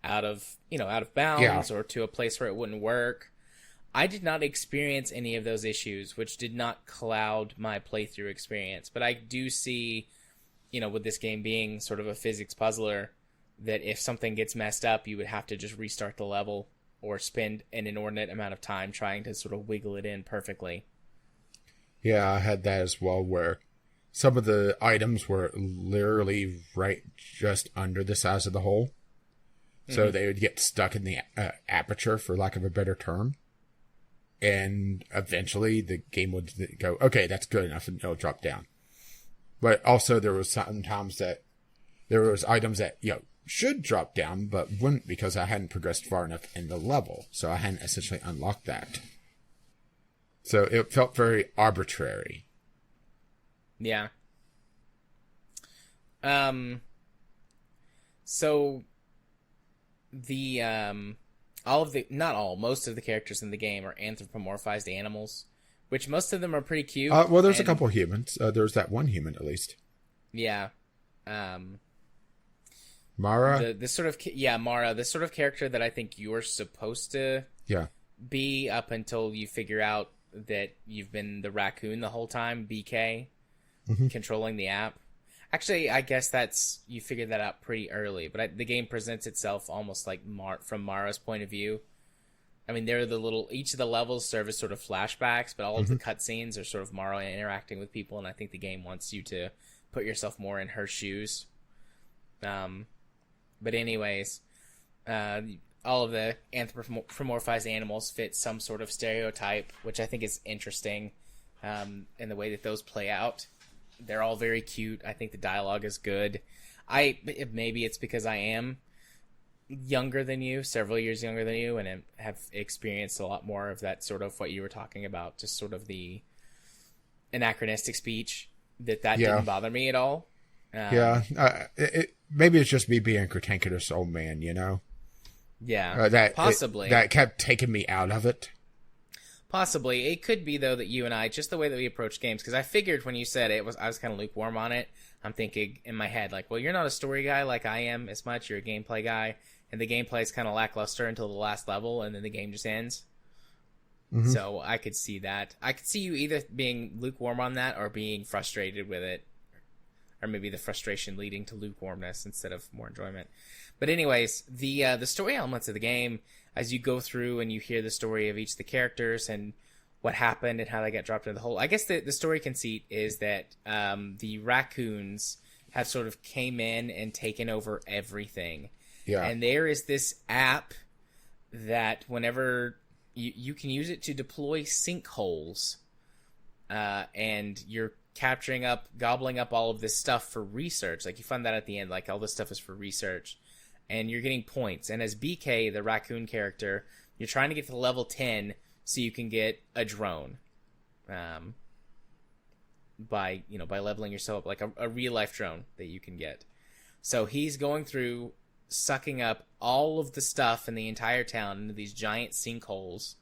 out of bounds or to a place where it wouldn't work. I did not experience any of those issues, which did not cloud my playthrough experience. But I do see, with this game being sort of a physics puzzler, that if something gets messed up, you would have to just restart the level or spend an inordinate amount of time trying to sort of wiggle it in perfectly. Yeah, I had that as well, where some of the items were literally right just under the size of the hole. So they would get stuck in the aperture, for lack of a better term. And eventually the game would go, okay, that's good enough, and it'll drop down. But also there was sometimes that there was items that, should drop down, but wouldn't because I hadn't progressed far enough in the level. So I hadn't essentially unlocked that. So it felt very arbitrary. Yeah. So the most of the characters in the game are anthropomorphized animals, which most of them are pretty cute. Well, there's a couple of humans. There's that one human at least. Yeah. Mara. Mara, the sort of character that I think you're supposed to be up until you figure out that you've been the raccoon the whole time, BK, controlling the app. Actually, I guess you figured that out pretty early, but the game presents itself almost like from Mara's point of view. I mean, each of the levels serve as sort of flashbacks, but all of the cutscenes are sort of Mara interacting with people, and I think the game wants you to put yourself more in her shoes. But anyways, all of the anthropomorphized animals fit some sort of stereotype, which I think is interesting in the way that those play out. They're all very cute. I think the dialogue is good. Maybe it's because I am younger than you, several years younger than you, and have experienced a lot more of that sort of what you were talking about, just sort of the anachronistic speech, that didn't bother me at all. Maybe it's just me being a cantankerous old man, Yeah, possibly. That kept taking me out of it. Possibly. It could be, though, that you and I, just the way that we approach games, because I figured when you said I was kind of lukewarm on it. I'm thinking in my head, like, well, you're not a story guy like I am as much. You're a gameplay guy, and the gameplay is kind of lackluster until the last level, and then the game just ends. So I could see that. I could see you either being lukewarm on that or being frustrated with it, or maybe the frustration leading to lukewarmness instead of more enjoyment. But anyways, the story elements of the game, as you go through and you hear the story of each of the characters and what happened and how they got dropped into the hole. I guess the story conceit is that the raccoons have sort of came in and taken over everything. Yeah. And there is this app that whenever you can use it to deploy sinkholes, and your gobbling up all of this stuff for research. Like, you find that at the end, like, all this stuff is for research. And you're getting points. And as BK, the raccoon character, you're trying to get to level 10 so you can get a drone. By leveling yourself up, like a real-life drone that you can get. So he's going through, sucking up all of the stuff in the entire town into these giant sinkholes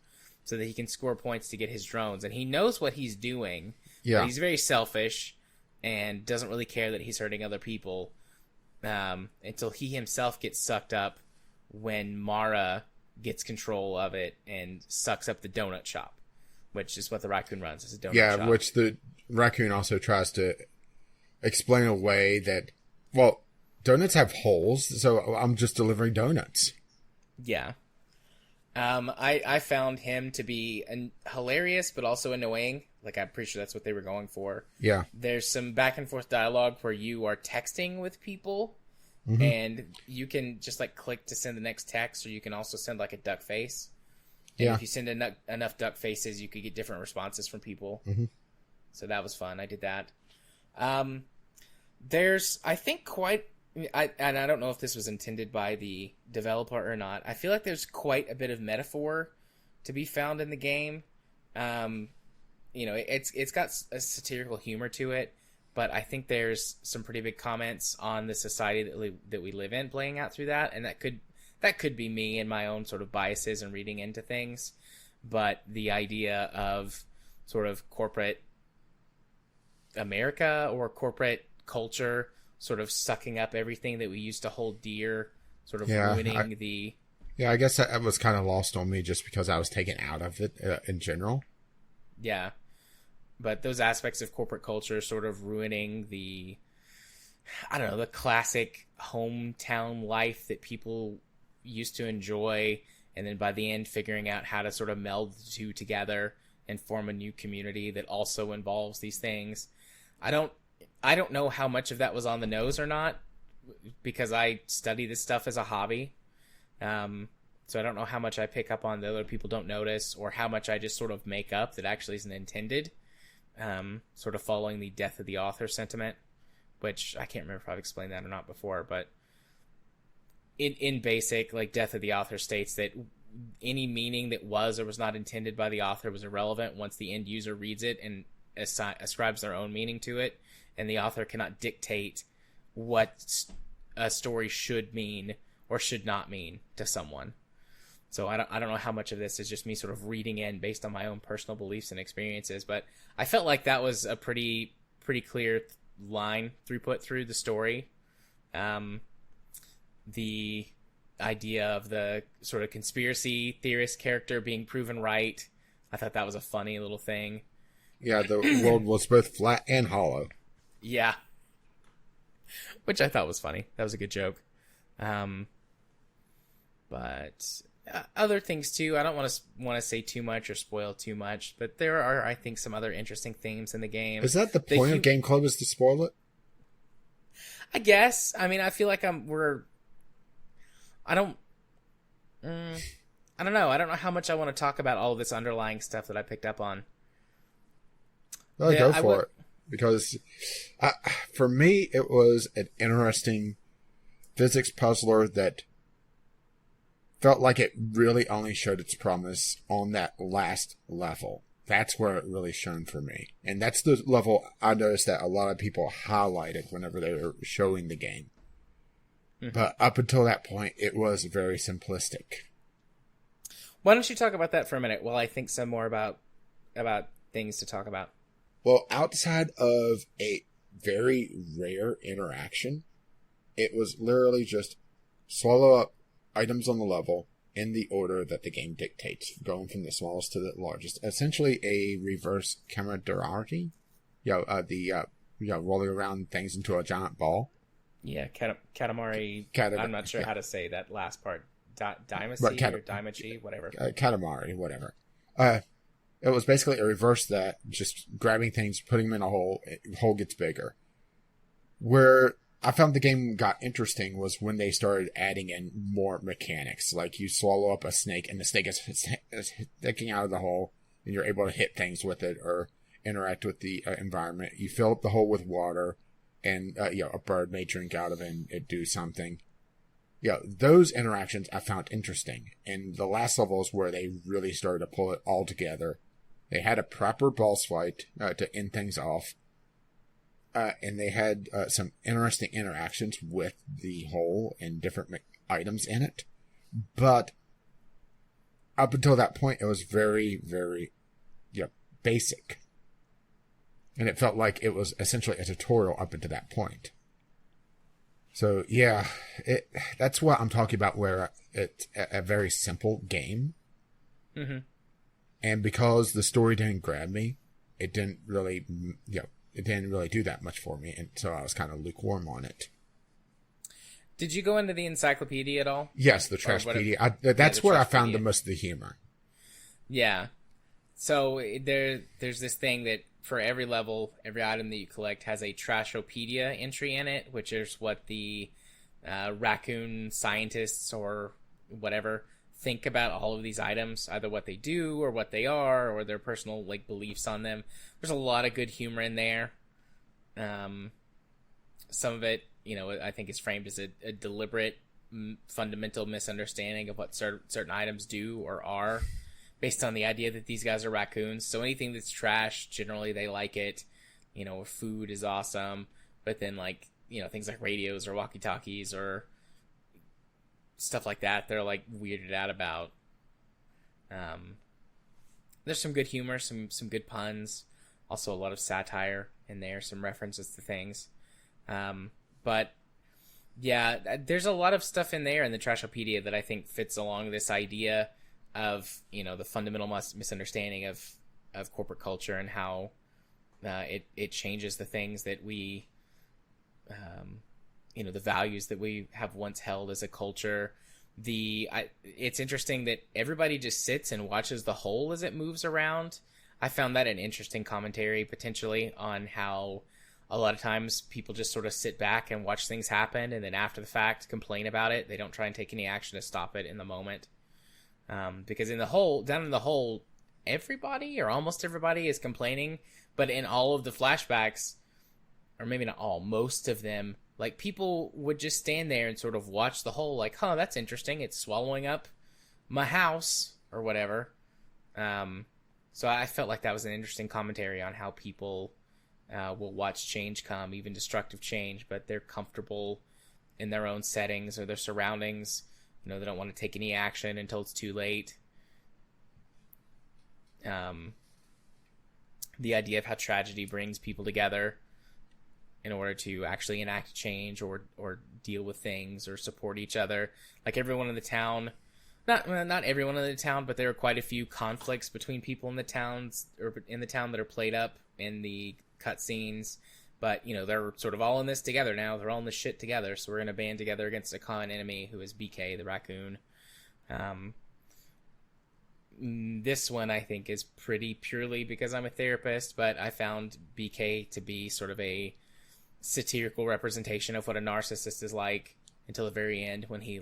so that he can score points to get his drones. And he knows what he's doing. Yeah. But he's very selfish and doesn't really care that he's hurting other people until he himself gets sucked up when Mara gets control of it and sucks up the donut shop, which is what the raccoon runs. It's a donut shop. Yeah, which the raccoon also tries to explain away that, well, donuts have holes, so I'm just delivering donuts. Yeah. I found him to be hilarious, but also annoying. Like, I'm pretty sure that's what they were going for. Yeah. There's some back and forth dialogue where you are texting with people, and you can just, like, click to send the next text, or you can also send, like, a duck face. And if you send enough duck faces, you could get different responses from people. Mm-hmm. So that was fun. I did that. There's, I think, and I don't know if this was intended by the developer or not. I feel like there's quite a bit of metaphor to be found in the game. It's got a satirical humor to it, but I think there's some pretty big comments on the society that we live in playing out through that, and that could be me and my own sort of biases and reading into things. But the idea of sort of corporate America or corporate culture sort of sucking up everything that we used to hold dear, sort of ruining the... Yeah, I guess that was kind of lost on me just because I was taken out of it in general. Yeah. But those aspects of corporate culture sort of ruining the classic hometown life that people used to enjoy, and then by the end figuring out how to sort of meld the two together and form a new community that also involves these things. I don't know how much of that was on the nose or not, because I study this stuff as a hobby. So I don't know how much I pick up on that other people don't notice, or how much I just sort of make up that actually isn't intended. Sort of following the death of the author sentiment, which I can't remember if I've explained that or not before, but in basic, like, death of the author states that any meaning that was or was not intended by the author was irrelevant once the end user reads it and ascribes their own meaning to it, and the author cannot dictate what a story should mean or should not mean to someone. So I don't know how much of this is just me sort of reading in based on my own personal beliefs and experiences, but I felt like that was a pretty clear line put through the story. The idea of the sort of conspiracy theorist character being proven right, I thought that was a funny little thing. Yeah, the world was both flat and hollow. Yeah. Which I thought was funny. That was a good joke. But other things too. I don't want to say too much or spoil too much, but there are, I think, some other interesting themes in the game. Is that the point of Game Club, is to spoil it? I guess. I mean, I feel like I don't know. I don't know how much I want to talk about all of this underlying stuff that I picked up on. Well, go for it. Because for me, it was an interesting physics puzzler that felt like it really only showed its promise on that last level. That's where it really shone for me. And that's the level I noticed that a lot of people highlighted whenever they were showing the game. Mm-hmm. But up until that point, it was very simplistic. Why don't you talk about that for a minute while I think some more about things to talk about? Well, outside of a very rare interaction, it was literally just swallow up items on the level in the order that the game dictates, going from the smallest to the largest. Essentially a reverse camaraderie. Rolling around things into a giant ball. Yeah, Katamari. I'm not sure how to say that last part. Daimachi or Daimachi, whatever. Katamari, whatever. It was basically a reverse that, just grabbing things, putting them in a hole, the hole gets bigger. Where I found the game got interesting was when they started adding in more mechanics. Like, you swallow up a snake and the snake is sticking out of the hole and you're able to hit things with it. interact with the environment. You fill up the hole with water, and a bird may drink out of it and it do something. Those interactions I found interesting. And the last level is where they really started to pull it all together. They had a proper boss fight to end things off. And they had some interesting interactions with the hole and different items in it. But up until that point, it was very, very basic. And it felt like it was essentially a tutorial up until that point. So, that's what I'm talking about, where it's a very simple game. Mm-hmm. And because the story didn't grab me, it didn't really, it didn't really do that much for me. And so I was kind of lukewarm on it. Did you go into the encyclopedia at all? Yes, the Trashpedia. That's where I found the most of the humor. Yeah. So there's this thing that for every level, every item that you collect has a Trashopedia entry in it, which is what the raccoon scientists or whatever think about all of these items, either what they do or what they are or their personal beliefs on them. There's a lot of good humor in there. Some of it, I think is framed as a deliberate, fundamental misunderstanding of what certain items do or are, based on the idea that these guys are raccoons. So anything that's trash, generally they like it. Food is awesome, but then things like radios or walkie-talkies or stuff like that, they're weirded out about. There's some good humor, some good puns, also a lot of satire in there, some references to things. But yeah, there's a lot of stuff in there in the Trashopedia that I think fits along this idea of, the fundamental misunderstanding of corporate culture and how it changes the things that we, the values that we have once held as a culture. It's interesting that everybody just sits and watches the hole as it moves around. I found that an interesting commentary potentially on how a lot of times people just sort of sit back and watch things happen, and then after the fact complain about it. They don't try and take any action to stop it in the moment. Because down in the hole, everybody or almost everybody is complaining, but in all of the flashbacks, or maybe not all, most of them, people would just stand there and sort of watch the hole that's interesting. It's swallowing up my house or whatever. So I felt like that was an interesting commentary on how people will watch change come, even destructive change, but they're comfortable in their own settings or their surroundings. They don't want to take any action until it's too late. The idea of how tragedy brings people together in order to actually enact change or deal with things or support each other. Everyone in the town, not everyone in the town, but there are quite a few conflicts between people in the towns or in the town that are played up in the cutscenes. But, they're sort of all in this together now. They're all in this shit together. So we're going to band together against a common enemy who is BK, the raccoon. This one, I think, is pretty purely because I'm a therapist. But I found BK to be sort of a satirical representation of what a narcissist is like until the very end when he,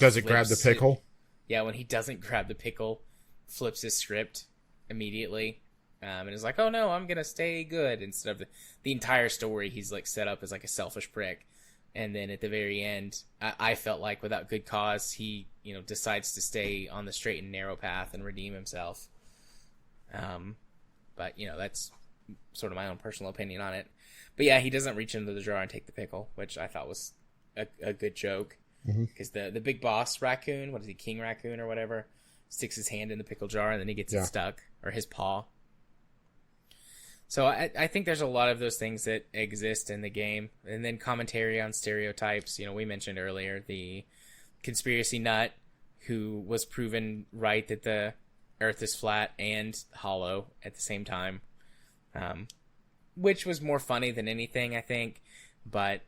does it grab the pickle? Yeah, when he doesn't grab the pickle, flips his script immediately. And is oh no, I'm gonna stay good, instead of the entire story he's set up as a selfish prick. And then at the very end, I felt without good cause, he decides to stay on the straight and narrow path and redeem himself. But that's sort of my own personal opinion on it. But yeah, he doesn't reach into the jar and take the pickle, which I thought was a good joke. Because the big boss raccoon, what is he, King Raccoon or whatever, sticks his hand in the pickle jar and then he gets it stuck, or his paw. So I think there's a lot of those things that exist in the game. And then commentary on stereotypes. We mentioned earlier the conspiracy nut who was proven right that the Earth is flat and hollow at the same time. Which was more funny than anything, I think. But,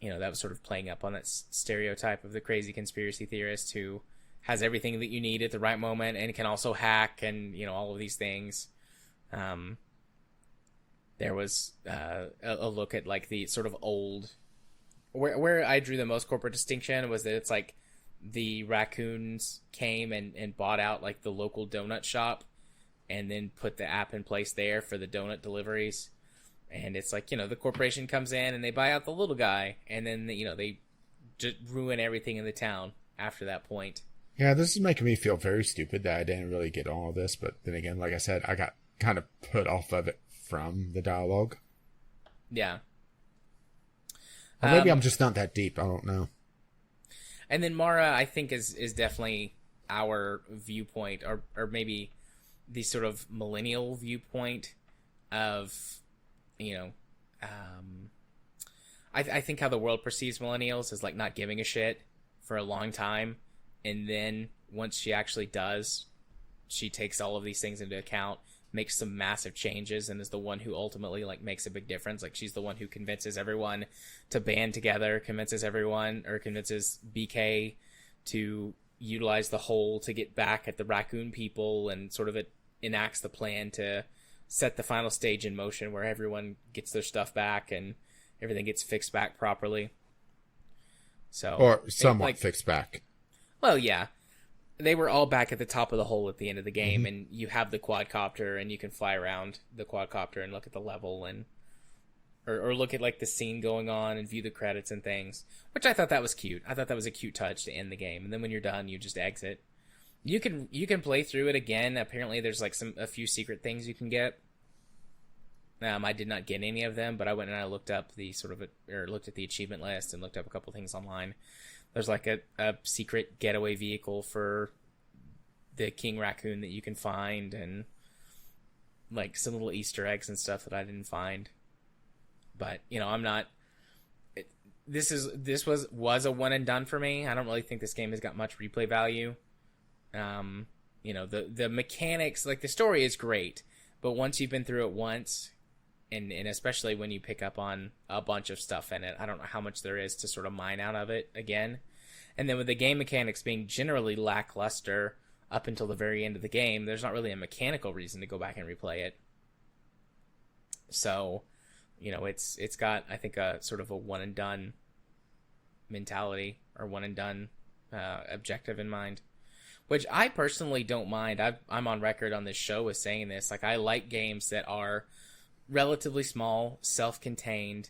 that was sort of playing up on that stereotype of the crazy conspiracy theorist who has everything that you need at the right moment and can also hack and, all of these things. There was a look at the sort of old, where I drew the most corporate distinction was that it's the raccoons came and bought out the local donut shop, and then put the app in place there for the donut deliveries. And it's like, the corporation comes in and they buy out the little guy, and then, they just ruin everything in the town after that point. Yeah, this is making me feel very stupid that I didn't really get all of this, but then again, like I said, I got kind of put off of it from the dialogue. Yeah. Or maybe I'm just not that deep, I don't know. And then Mara, I think, is definitely our viewpoint, or maybe the sort of millennial viewpoint of, I think how the world perceives millennials is like not giving a shit for a long time, and then once she actually does, she takes all of these things into account, makes some massive changes, and is the one who ultimately like makes a big difference. Like, she's the one who convinces everyone to band together, convinces BK to utilize the hole to get back at the raccoon people, and sort of it enacts the plan to set the final stage in motion where everyone gets their stuff back and everything gets fixed back properly. So, or somewhat fixed back. Well, yeah. They were all back at the top of the hole at the end of the game, and you have the quadcopter, and you can fly around the quadcopter and look at the level, and or look at like the scene going on and view the credits and things, which I thought that was cute. I thought that was a cute touch to end the game, and then when you're done, you just exit. You can play through it again. Apparently, there's like a few secret things you can get. I did not get any of them, but I went and I looked up looked at the achievement list and looked up a couple things online. There's like a secret getaway vehicle for the King Raccoon that you can find, and like some little Easter eggs and stuff that I didn't find. But I'm not. This was a one and done for me. I don't really think this game has got much replay value. The mechanics, like the story is great, but once you've been through it once, and especially when you pick up on a bunch of stuff in it, I don't know how much there is to sort of mine out of it again. And then with the game mechanics being generally lackluster up until the very end of the game, there's not really a mechanical reason to go back and replay it. So, it's got, I think, a sort of a one and done mentality, or one and done objective in mind, which I personally don't mind. I'm on record on this show as saying this. Like, I like games that are relatively small, self-contained,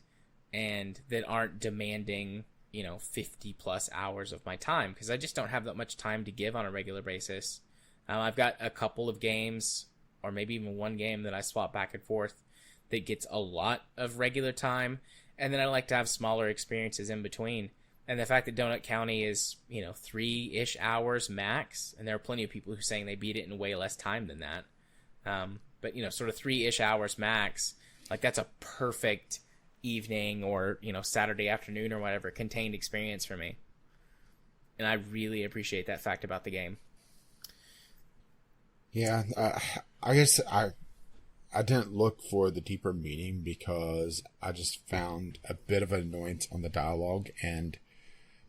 and that aren't demanding 50 plus hours of my time, because I just don't have that much time to give on a regular basis. I've got a couple of games, or maybe even one game, that I swap back and forth that gets a lot of regular time, and then I like to have smaller experiences in between. And the fact that Donut County is 3-ish hours max, and there are plenty of people who are saying they beat it in way less time than that, but sort of 3-ish hours max, like that's a perfect evening or Saturday afternoon or whatever contained experience for me, and I really appreciate that fact about the game. Yeah, I guess I didn't look for the deeper meaning, because I just found a bit of an annoyance on the dialogue, and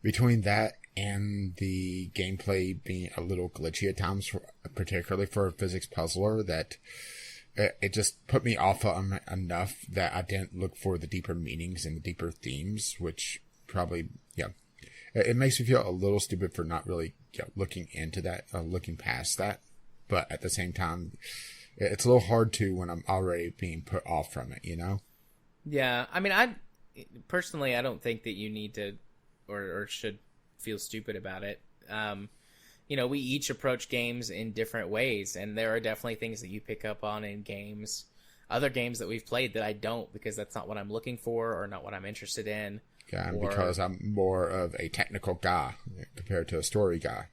between that and the gameplay being a little glitchy at times, particularly for a physics puzzler, that it just put me off enough that I didn't look for the deeper meanings and the deeper themes, which probably, it makes me feel a little stupid for not really looking into that, looking past that. But at the same time, it's a little hard to when I'm already being put off from it, Yeah, I mean, I don't think that you need to or should feel stupid about it. We each approach games in different ways, and there are definitely things that you pick up on in games, other games that we've played that I don't, because that's not what I'm looking for or not what I'm interested in. Yeah, because I'm more of a technical guy compared to a story guy.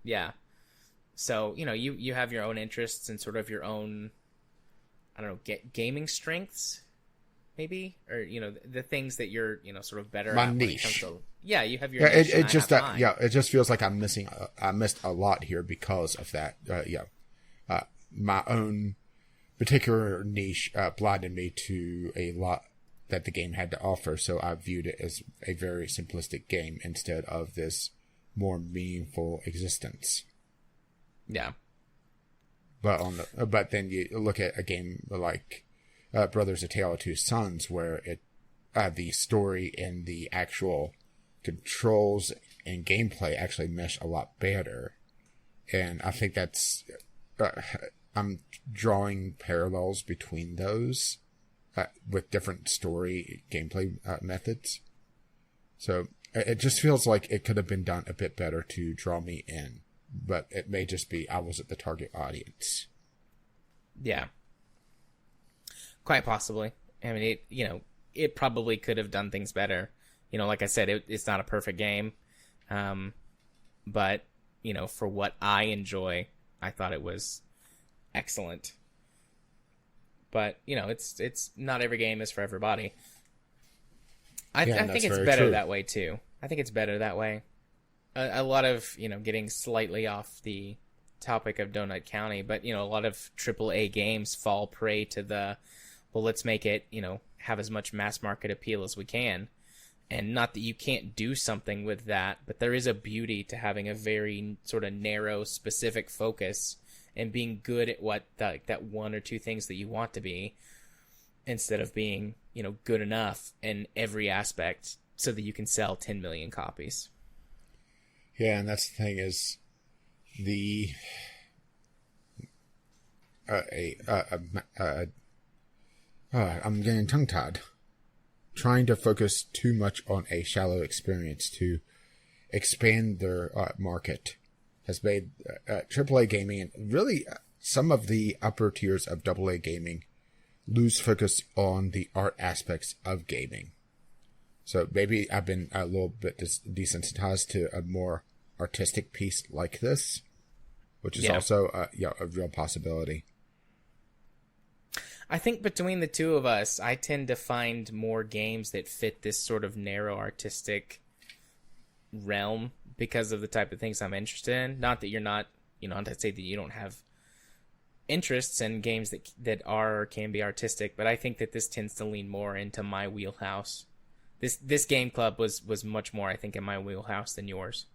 Yeah. So, you have your own interests and sort of your own, I don't know, gaming strengths, maybe? Or, the things that you're, sort of better My at. niche. Yeah, you have your niche. It just feels like I missed a lot here because of that. My own particular niche blinded me to a lot that the game had to offer, so I viewed it as a very simplistic game instead of this more meaningful existence. Yeah. But then you look at a game like Brothers: A Tale of Two Sons, where the story and the actual controls and gameplay actually mesh a lot better, and I think that's I'm drawing parallels between those with different story gameplay methods. So it just feels like it could have been done a bit better to draw me in, but it may just be I wasn't the target audience. Yeah. Quite possibly. I mean, it probably could have done things better. Like I said, it's not a perfect game. But, for what I enjoy, I thought it was excellent. But, it's not every game is for everybody. I think it's better that way, too. I think it's better that way. A lot of, getting slightly off the topic of Donut County, but, a lot of AAA games fall prey to well, let's make it, have as much mass market appeal as we can. And not that you can't do something with that, but there is a beauty to having a very sort of narrow, specific focus and being good at what that one or two things that you want to be, instead of being, good enough in every aspect so that you can sell 10 million copies. Yeah, and that's the thing is I'm getting tongue-tied. Trying to focus too much on a shallow experience to expand their market has made AAA gaming and really some of the upper tiers of AA gaming lose focus on the art aspects of gaming. So maybe I've been a little bit desensitized to a more artistic piece like this, which is also a real possibility. I think between the two of us, I tend to find more games that fit this sort of narrow artistic realm because of the type of things I'm interested in. Not that you're not, not to say that you don't have interests in games that are or can be artistic, but I think that this tends to lean more into my wheelhouse. This game club was much more, I think, in my wheelhouse than yours.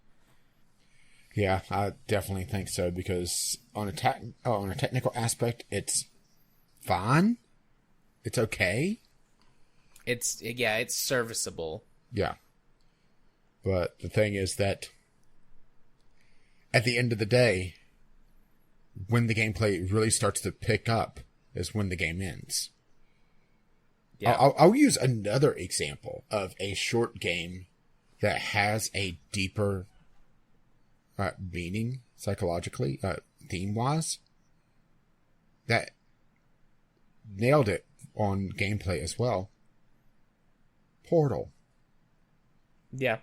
Yeah, I definitely think so, because on a technical aspect, it's fine. It's okay. It's serviceable. Yeah. But the thing is that at the end of the day, when the gameplay really starts to pick up is when the game ends. Yeah. I'll use another example of a short game that has a deeper meaning psychologically, theme-wise, that nailed it on gameplay as well. Portal. Yeah.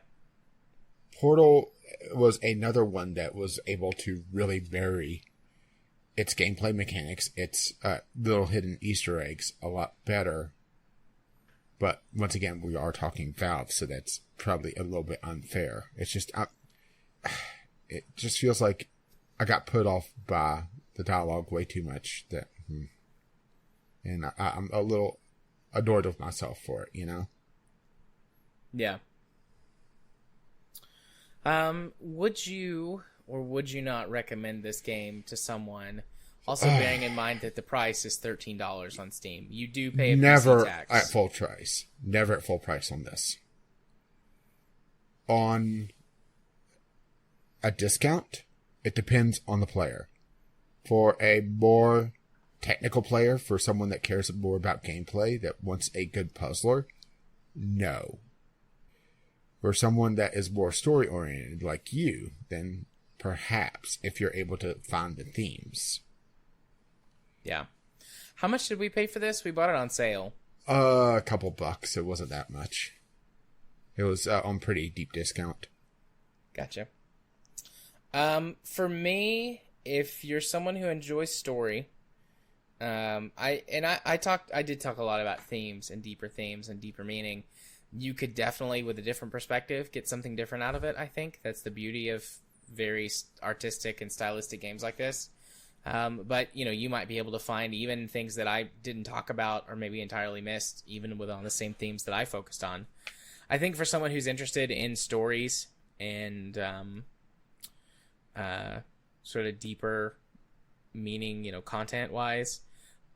Portal was another one that was able to really marry its gameplay mechanics, its little hidden Easter eggs a lot better. But once again, we are talking Valve, so that's probably a little bit unfair. It's just, it just feels like I got put off by the dialogue way too much. And I'm a little adored of myself for it, Yeah. Would you or would you not recommend this game to someone? Also bearing in mind that the price is $13 on Steam. You do pay a never PC tax. at full price. Never at full price on this. On a discount, it depends on the player. For a more technical player, for someone that cares more about gameplay, that wants a good puzzler, no. For someone that is more story-oriented like you, then perhaps, if you're able to find the themes. Yeah. How much did we pay for this? We bought it on sale. A couple bucks. It wasn't that much. It was on pretty deep discount. Gotcha. For me, if you're someone who enjoys story, I did talk a lot about themes and deeper meaning. You could definitely, with a different perspective, get something different out of it, I think. That's the beauty of very artistic and stylistic games like this. But, you might be able to find even things that I didn't talk about or maybe entirely missed, even on the same themes that I focused on. I think for someone who's interested in stories and sort of deeper meaning, content-wise,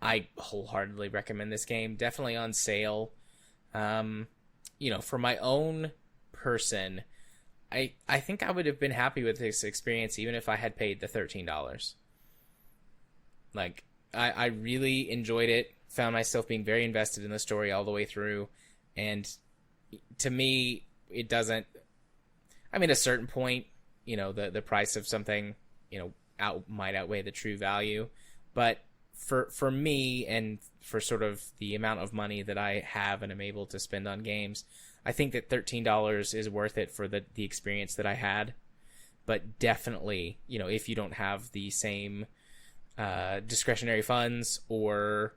I wholeheartedly recommend this game. Definitely on sale. For my own person, I think I would have been happy with this experience even if I had paid the $13. Like, I really enjoyed it. Found myself being very invested in the story all the way through. And to me, it doesn't... I mean, at a certain point, the price of something, might outweigh the true value. But for me, and for sort of the amount of money that I have and am able to spend on games, I think that $13 is worth it for the experience that I had. But definitely, if you don't have the same discretionary funds, or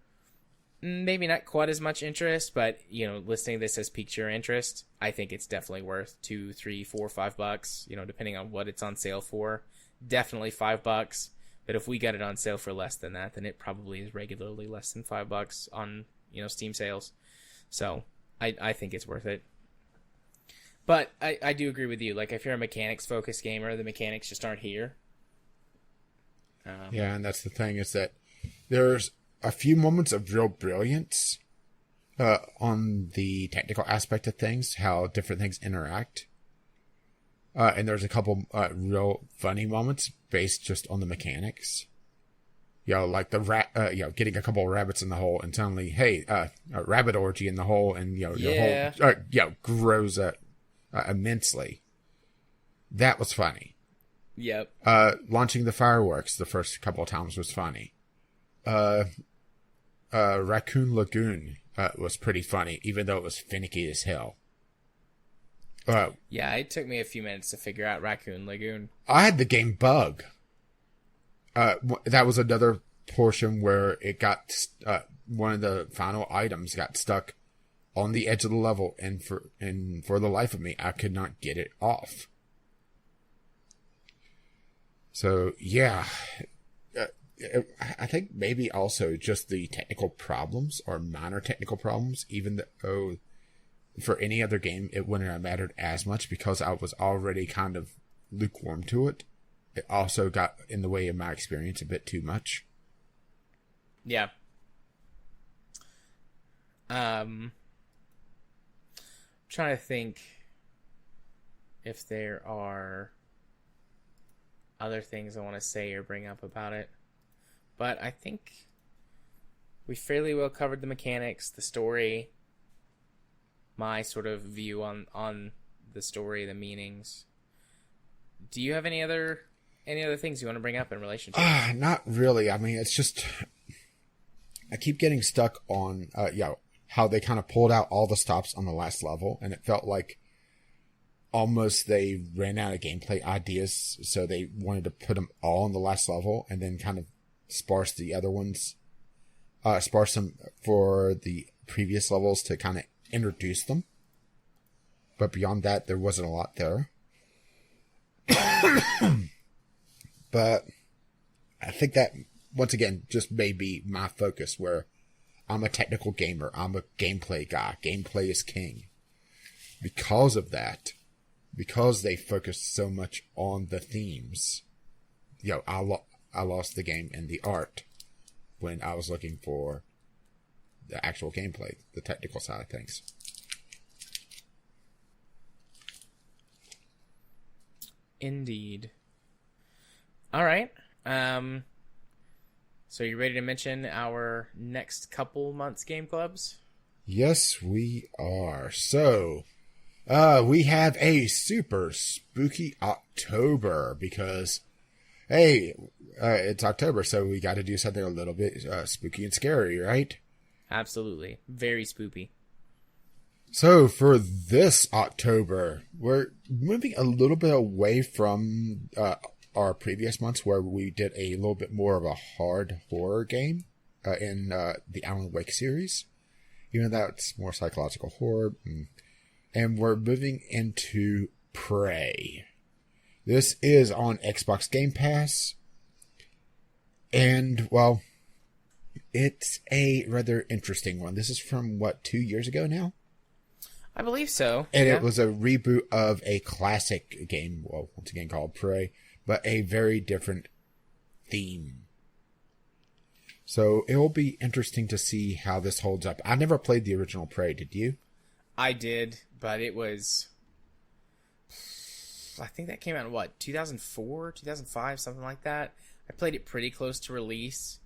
maybe not quite as much interest, but listening to this has piqued your interest, I think it's definitely worth $2, $3, $4, $5, depending on what it's on sale for. Definitely $5. But if we got it on sale for less than that, then it probably is regularly less than $5 on Steam sales. So I think it's worth it. But I do agree with you. Like, if you're a mechanics focused gamer, the mechanics just aren't here. Yeah, and that's the thing, is that there's a few moments of real brilliance on the technical aspect of things, how different things interact. And there's a couple real funny moments based just on the mechanics. Like the getting a couple of rabbits in the hole, and suddenly, hey, a rabbit orgy in the hole, and the hole grows immensely. That was funny. Yep. Launching the fireworks the first couple of times was funny. Raccoon Lagoon was pretty funny, even though it was finicky as hell. Yeah, it took me a few minutes to figure out Raccoon Lagoon. I had the game bug. That was another portion where it got one of the final items got stuck on the edge of the level, and for the life of me, I could not get it off. So yeah, I think maybe also just the technical problems, or minor technical problems, even though for any other game it wouldn't have mattered as much, because I was already kind of lukewarm to it. It also got in the way of my experience a bit too much. Yeah. Trying to think if there are other things I want to say or bring up about it. But I think we fairly well covered the mechanics, the story, my sort of view on the story, the meanings. Do you have any other things you want to bring up in relation to it? Not really. I mean, it's just I keep getting stuck on how they kind of pulled out all the stops on the last level, and it felt like almost they ran out of gameplay ideas, so they wanted to put them all on the last level and then kind of sparse the other ones, sparse them for the previous levels to kind of introduce them. But beyond that, there wasn't a lot there. But I think that, once again, just may be my focus, where I'm a technical gamer. I'm a gameplay guy. Gameplay is king. Because of that, because they focused so much on the themes, I lost the game in the art when I was looking for the actual gameplay, the technical side of things. Indeed. All right. So you ready to mention our next couple months game clubs? Yes, we are. So, we have a super spooky October because, hey, it's October, so we got to do something a little bit spooky and scary, right? Absolutely. Very spoopy. So for this October, we're moving a little bit away from our previous months, where we did a little bit more of a hard horror game in the Alan Wake series. Even though it's more psychological horror. And we're moving into Prey. This is on Xbox Game Pass. And, well, it's a rather interesting one. This is from, 2 years ago now? I believe so. And It was a reboot of a classic game, well, once again called Prey, but a very different theme. So it will be interesting to see how this holds up. I never played the original Prey, did you? I did, but it was... I think that came out in 2004, 2005, something like that. I played it pretty close to release.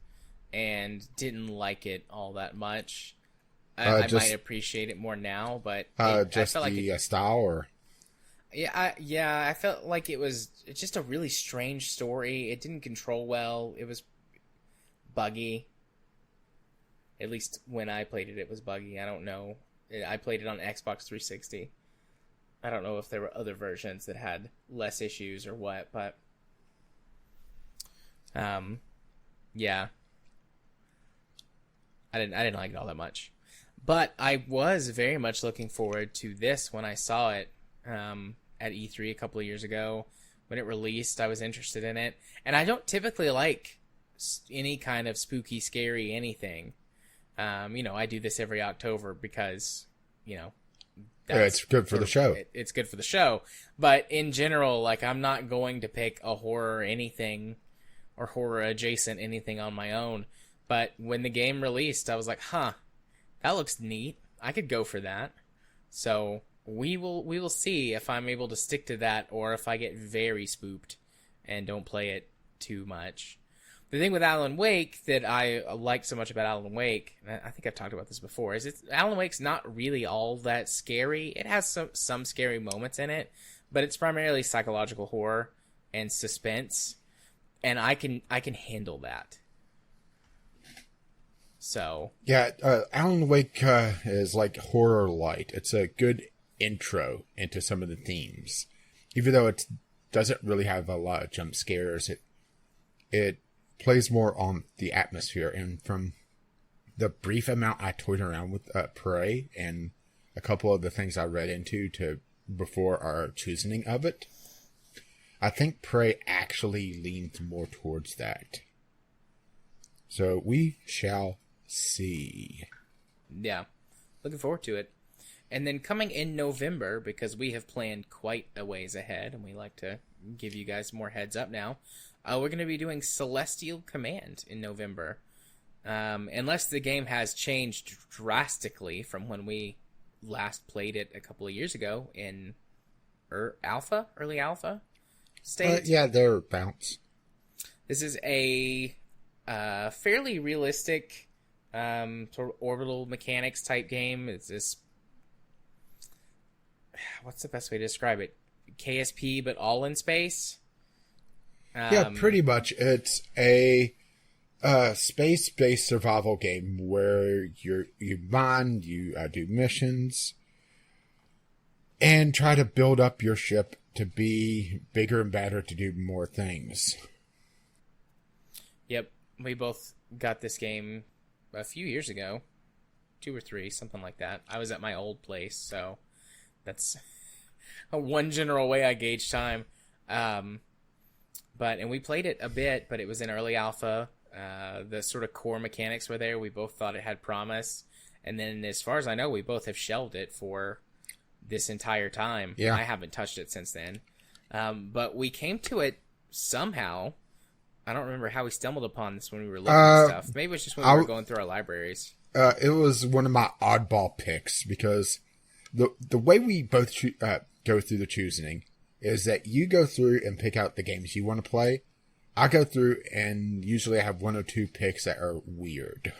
and didn't like it all that much. I Just, might appreciate it more now, but just I felt the like style, or I felt like it's just a really strange story. It didn't control well. It was buggy. At least when I played it, it was buggy. I don't know. I played it on Xbox 360. I don't know if there were other versions that had less issues or what, but yeah. I didn't like it all that much. But I was very much looking forward to this when I saw it at E3 a couple of years ago. When it released, I was interested in it. And I don't typically like any kind of spooky, scary anything. I do this every October because, it's good for the show. It's good for the show. But in general, like, I'm not going to pick a horror anything or horror adjacent anything on my own. But when the game released, I was like, that looks neat. I could go for that. So we will see if I'm able to stick to that or if I get very spooked and don't play it too much. The thing with Alan Wake that I like so much about Alan Wake, and I think I've talked about this before, is Alan Wake's not really all that scary. It has some scary moments in it, but it's primarily psychological horror and suspense, and I can handle that. So yeah, Alan Wake is like horror light. It's a good intro into some of the themes, even though it doesn't really have a lot of jump scares. It plays more on the atmosphere, and from the brief amount I toyed around with Prey and a couple of the things I read into before our choosing of it, I think Prey actually leans more towards that. So we shall see. Yeah, looking forward to it. And then coming in November, because we have planned quite a ways ahead, and we like to give you guys more heads up now, we're going to be doing Celestial Command in November. Unless the game has changed drastically from when we last played it a couple of years ago in early alpha state. Yeah, they're bounce. This is a fairly realistic sort of orbital mechanics type game. It's this, what's the best way to describe it? KSP, but all in space. Yeah, pretty much. It's a space-based survival game where you mine, you do missions, and try to build up your ship to be bigger and better to do more things. Yep, we both got this game a few years ago, 2 or 3, something like that. I was at my old place, so that's one general way I gauge time. And we played it a bit, but it was in early alpha. The sort of core mechanics were there. We both thought it had promise. And then, as far as I know, we both have shelved it for this entire time. Yeah. I haven't touched it since then. But we came to it somehow. I don't remember how we stumbled upon this when we were looking at stuff. Maybe it was just when we were going through our libraries. It was one of my oddball picks because the way we both go through the choosing is that you go through and pick out the games you want to play. I go through and usually I have 1 or 2 picks that are weird.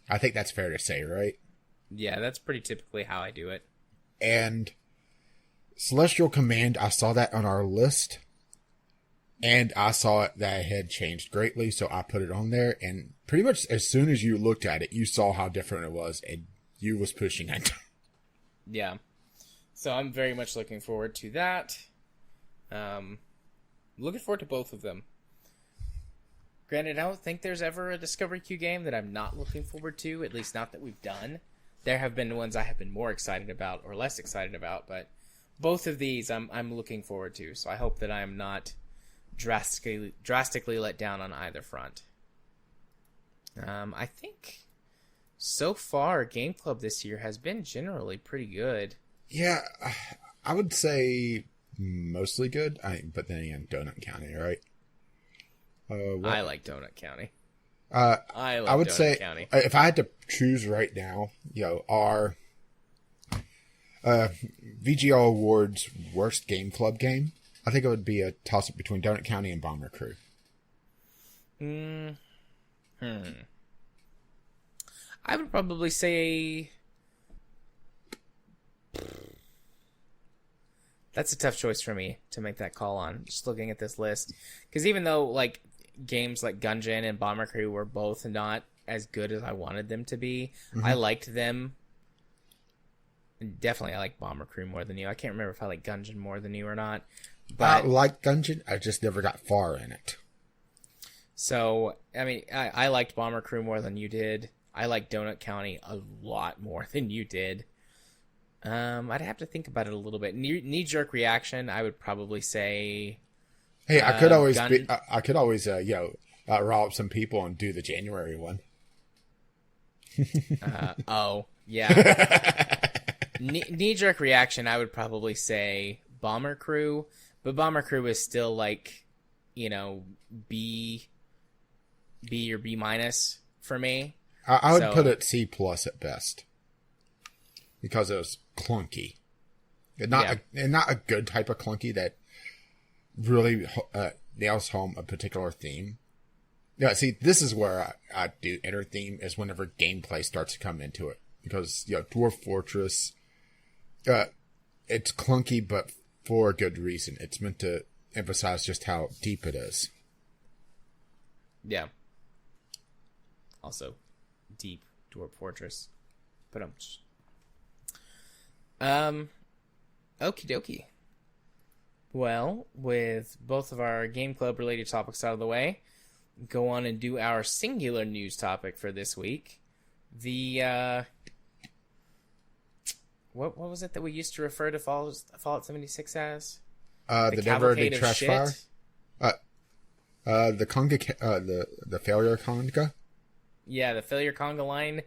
I think that's fair to say, right? Yeah, that's pretty typically how I do it. And Celestial Command, I saw that on our list. And I saw it that it had changed greatly, so I put it on there. And pretty much as soon as you looked at it, you saw how different it was, and you was pushing it. Yeah. So I'm very much looking forward to that. Looking forward to both of them. Granted, I don't think there's ever a Discovery Q game that I'm not looking forward to, at least not that we've done. There have been ones I have been more excited about or less excited about, but both of these I'm looking forward to, so I hope that I'm not drastically let down on either front. I think so far Game Club this year has been generally pretty good. Yeah, I would say mostly good. But then again, Donut County, right? I like Donut County. I would Donut say County. If I had to choose right now, our VGL Awards worst Game Club game, I think it would be a toss-up between Donut County and Bomber Crew. I would probably say that's a tough choice for me to make that call on. Just looking at this list, because even though like games like Gungeon and Bomber Crew were both not as good as I wanted them to be, I liked them. Definitely, I like Bomber Crew more than you. I can't remember if I like Gungeon more than you or not. But I like Gungeon. I just never got far in it. So, I mean, I liked Bomber Crew more than you did. I liked Donut County a lot more than you did. I'd have to think about it a little bit. Knee-jerk reaction, I would probably say... Hey, I could always rob up some people and do the January one. Oh, yeah. Knee-jerk reaction, I would probably say Bomber Crew, but Bomber Crew is still like, you know, B or B minus for me. I would put it C plus at best because it was clunky, and not a good type of clunky that really nails home a particular theme. Yeah, see, this is where I do enter theme is whenever gameplay starts to come into it, because Dwarf Fortress, it's clunky, but for a good reason. It's meant to emphasize just how deep it is. Yeah. Also, deep Dwarf Fortress. But okie dokie. Well, with both of our Game Club related topics out of the way, go on and do our singular news topic for this week. The what was it that we used to refer to Fallout 76 as? The Denver trash fire. The conga, the failure conga. Yeah, the failure conga line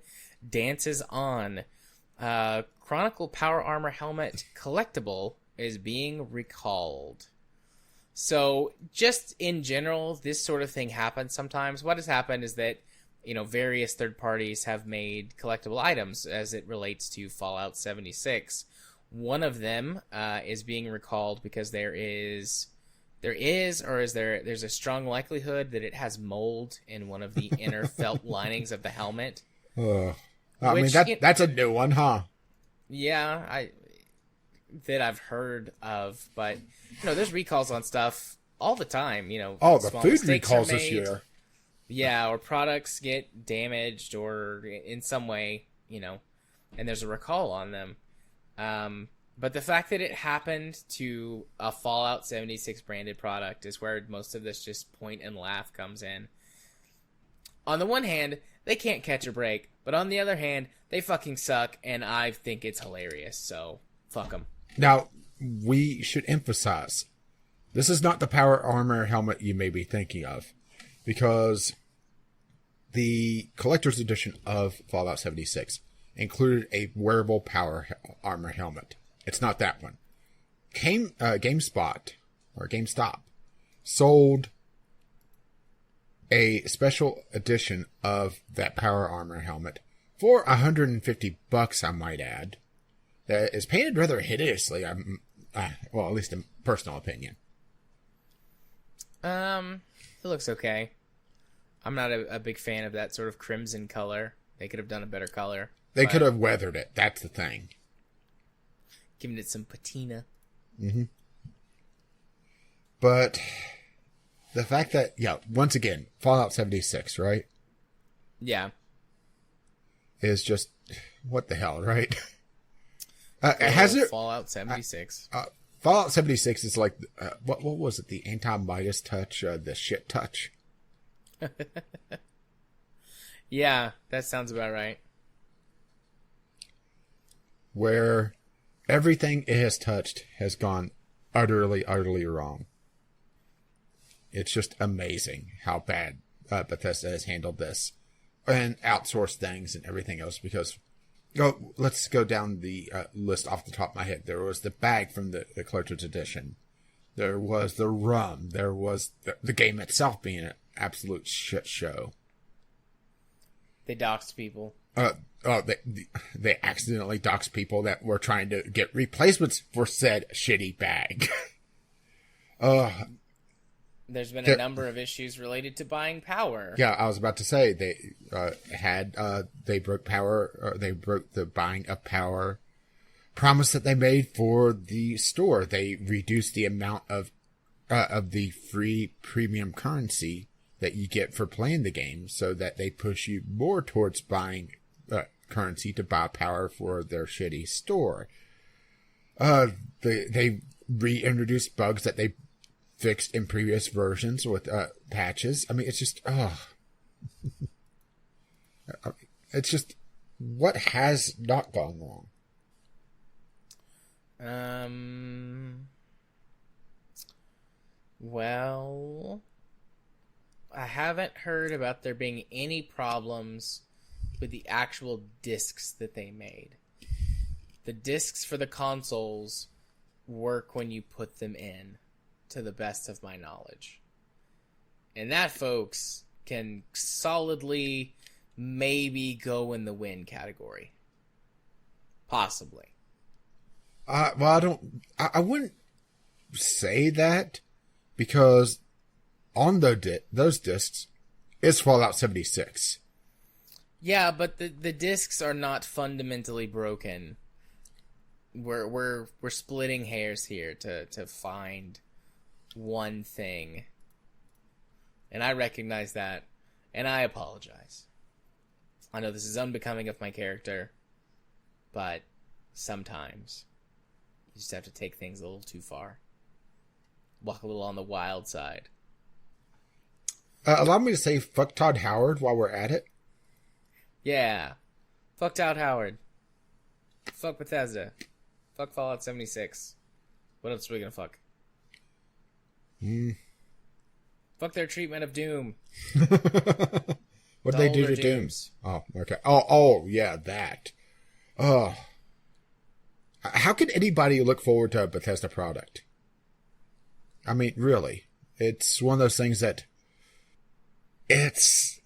dances on. Chronicle Power Armor Helmet collectible is being recalled. So, just in general, this sort of thing happens sometimes. What has happened is that, various third parties have made collectible items as it relates to Fallout 76. One of them is being recalled because there's a strong likelihood that it has mold in one of the inner felt linings of the helmet. That's a new one, huh? Yeah, I've heard of, but there's recalls on stuff all the time. The food recalls this year. Yeah, or products get damaged or in some way, and there's a recall on them. But the fact that it happened to a Fallout 76 branded product is where most of this just point and laugh comes in. On the one hand, they can't catch a break, but on the other hand, they fucking suck, and I think it's hilarious, so fuck them. Now, we should emphasize, this is not the power armor helmet you may be thinking of, because the collector's edition of Fallout 76 included a wearable power armor helmet. It's not that one. GameStop sold a special edition of that power armor helmet for $150, I might add. That is painted rather hideously. At least in personal opinion. It looks okay. I'm not a big fan of that sort of crimson color. They could have done a better color. They could have weathered it. That's the thing. Giving it some patina. Mm-hmm. But the fact that, once again, Fallout 76, right? Yeah. Is just, what the hell, right? Has it Fallout 76? Fallout 76 is like, what was it? The anti-Midas touch, the shit touch? Yeah, that sounds about right. Where everything it has touched has gone utterly, utterly wrong. It's just amazing how bad Bethesda has handled this and outsourced things and everything else. Because, let's go down the list off the top of my head. There was the bag from the collector's edition. There was the rum. There was the game itself being an absolute shit show. They doxed people. They accidentally doxed people that were trying to get replacements for said shitty bag. There's been a number of issues related to buying power. Yeah, I was about to say they broke power. They broke the buying of power promise that they made for the store. They reduced the amount of the free premium currency that you get for playing the game, so that they push you more towards buying currency to buy power for their shitty store. They reintroduced bugs that they fixed in previous versions with patches. I mean, it's just it's just, what has not gone wrong? Well, I haven't heard about there being any problems with the actual discs that they made. The discs for the consoles work when you put them in, to the best of my knowledge. And that, folks, can solidly maybe go in the win category. Possibly. Well, I wouldn't say that, because on those discs is Fallout 76. Yeah, but the discs are not fundamentally broken. We're splitting hairs here to find one thing. And I recognize that, and I apologize. I know this is unbecoming of my character, but sometimes you just have to take things a little too far. Walk a little on the wild side. Allow me to say fuck Todd Howard while we're at it. Yeah. Fuck Todd Howard. Fuck Bethesda. Fuck Fallout 76. What else are we gonna fuck? Fuck their treatment of Doom. What did they do to Doom? Oh, okay. Oh, yeah, that. Oh. How could anybody look forward to a Bethesda product? I mean, really. It's one of those things that it's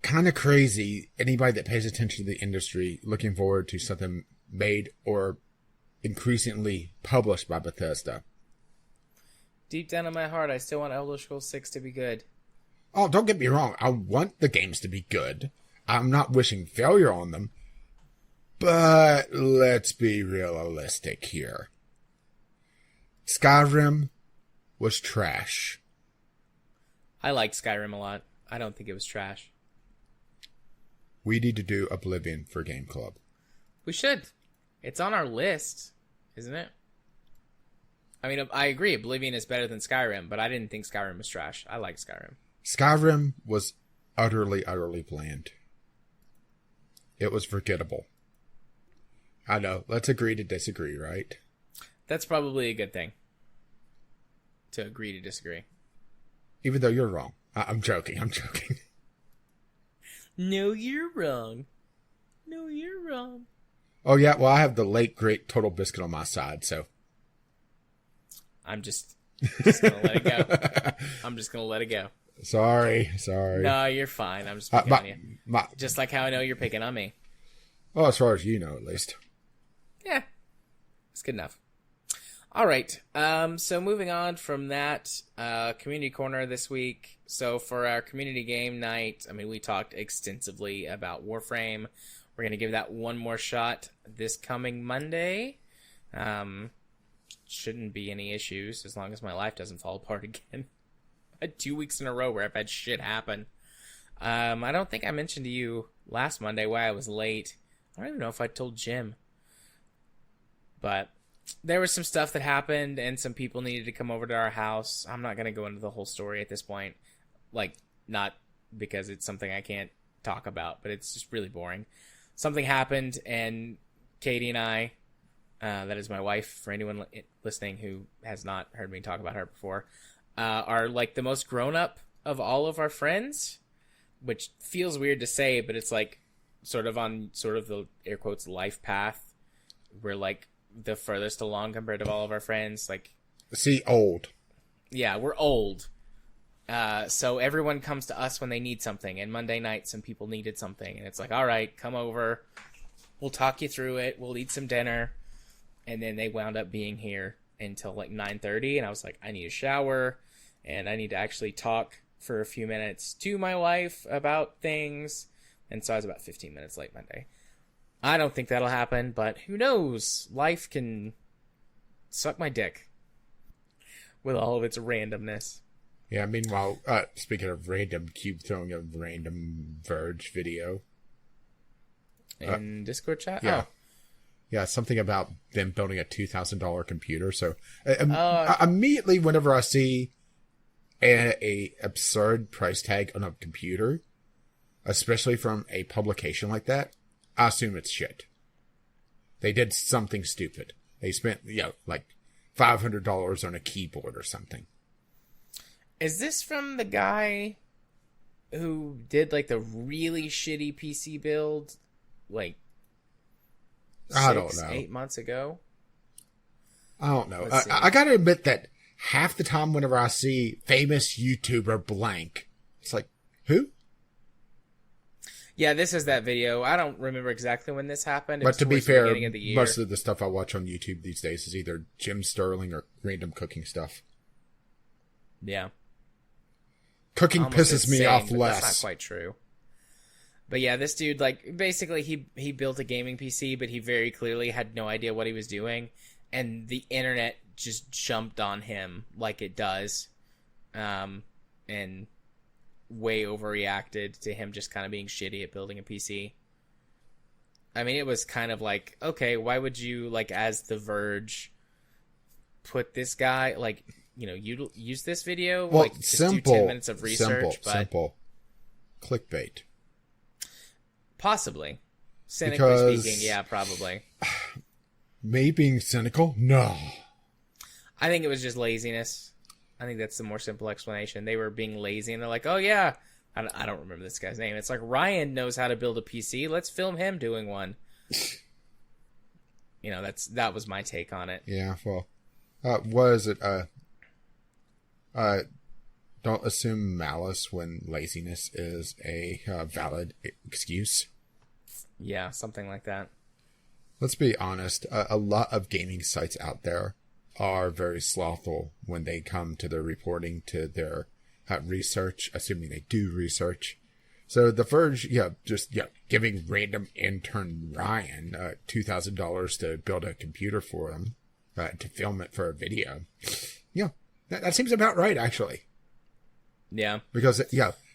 kind of crazy. Anybody that pays attention to the industry looking forward to something made or increasingly published by Bethesda. Deep down in my heart, I still want Elder Scrolls 6 to be good. Oh, don't get me wrong. I want the games to be good. I'm not wishing failure on them. But let's be realistic here. Skyrim was trash. I liked Skyrim a lot. I don't think it was trash. We need to do Oblivion for Game Club. We should. It's on our list, isn't it? I mean, I agree, Oblivion is better than Skyrim, but I didn't think Skyrim was trash. I like Skyrim. Skyrim was utterly, utterly bland. It was forgettable. I know. Let's agree to disagree, right? That's probably a good thing. To agree to disagree. Even though you're wrong. I'm joking. No, you're wrong. No, you're wrong. Oh, yeah. Well, I have the late, great Total Biscuit on my side, so. I'm just gonna let it go. I'm just gonna let it go. Sorry. No, you're fine. I'm just picking on you. Just like how I know you're picking on me. Well, as far as you know, at least. Yeah. It's good enough. All right. So moving on from that, community corner this week. So for our community game night, I mean, we talked extensively about Warframe. We're going to give that one more shot this coming Monday. Shouldn't be any issues as long as my life doesn't fall apart again. I had 2 weeks in a row where I've had shit happen. I don't think I mentioned to you last Monday why I was late. I don't even know if I told Jim. But there was some stuff that happened and some people needed to come over to our house. I'm not going to go into the whole story at this point. Like, not because it's something I can't talk about, but it's just really boring. Something happened and Katie and I, that is my wife, for anyone listening who has not heard me talk about her before, are like the most grown up of all of our friends, which feels weird to say, but it's like sort of on sort of the air quotes life path. We're like the furthest along compared to all of our friends. Like, see, old. Yeah, we're old. So everyone comes to us when they need something, and Monday night some people needed something, and it's like, all right, come over. We'll talk you through it. We'll eat some dinner. And then they wound up being here until like 9:30, and I was like, I need a shower. and I need to actually talk for a few minutes to my wife about things. And so I was about 15 minutes late Monday. I don't think that'll happen, but who knows? Life can suck my dick with all of its randomness. Yeah, meanwhile, speaking of random, keep throwing a random Verge video. In Discord chat? Yeah. Oh. Yeah, something about them building a $2,000 computer. So immediately whenever I see a absurd price tag on a computer, especially from a publication like that, I assume it's shit. They did something stupid. They spent, like $500 on a keyboard or something. Is this from the guy who did like the really shitty PC build like I don't know. 8 months ago? I don't know. I gotta admit that half the time whenever I see famous YouTuber blank, it's like, who? Yeah, this is that video. I don't remember exactly when this happened. But to be fair, most of the stuff I watch on YouTube these days is either Jim Sterling or random cooking stuff. Yeah. Cooking pisses me off less. That's not quite true. But yeah, this dude, like, basically he built a gaming PC, but he very clearly had no idea what he was doing. And the internet just jumped on him like it does. And way overreacted to him just kind of being shitty at building a PC. I mean, it was kind of like, okay, why would you, like, as The Verge, put this guy, like, you use this video? Well, like, just do 10 minutes of research. Simple. Clickbait. Possibly. Cynically speaking, yeah, probably. Me being cynical? No. I think it was just laziness. I think that's the more simple explanation. They were being lazy, and they're like, oh, yeah. I don't remember this guy's name. It's like, Ryan knows how to build a PC. Let's film him doing one. That was my take on it. Yeah, well, what is it? Don't assume malice when laziness is a valid excuse. Yeah, something like that. Let's be honest. A lot of gaming sites out there are very slothful when they come to their reporting to their research, assuming they do research. So The Verge, giving random intern Ryan $2,000 to build a computer for him to film it for a video. Yeah, that seems about right, actually. Yeah. Because,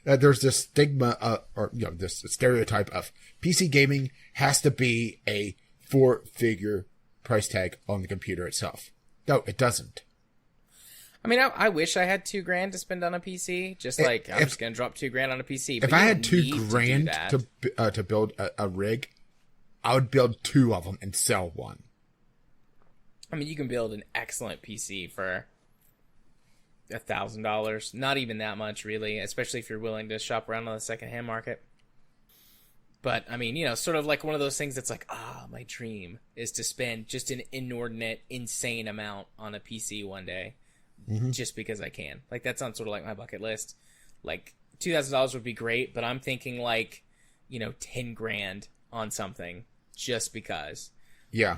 there's this stigma, this stereotype of PC gaming has to be a 4-figure price tag on the computer itself. No, it doesn't. I mean, I wish I had $2,000 to spend on a PC. Just like, I'm just going to drop $2,000 on a PC. But if I had $2,000 to build a rig, I would build 2 of them and sell one. I mean, you can build an excellent PC for $1,000. Not even that much, really, especially if you're willing to shop around on the secondhand market. But, I mean, sort of like one of those things that's like, my dream is to spend just an inordinate, insane amount on a PC one day. Mm-hmm. Just because I can. Like, that's on sort of like my bucket list. Like, $2,000 would be great, but I'm thinking like, $10,000 on something just because. Yeah.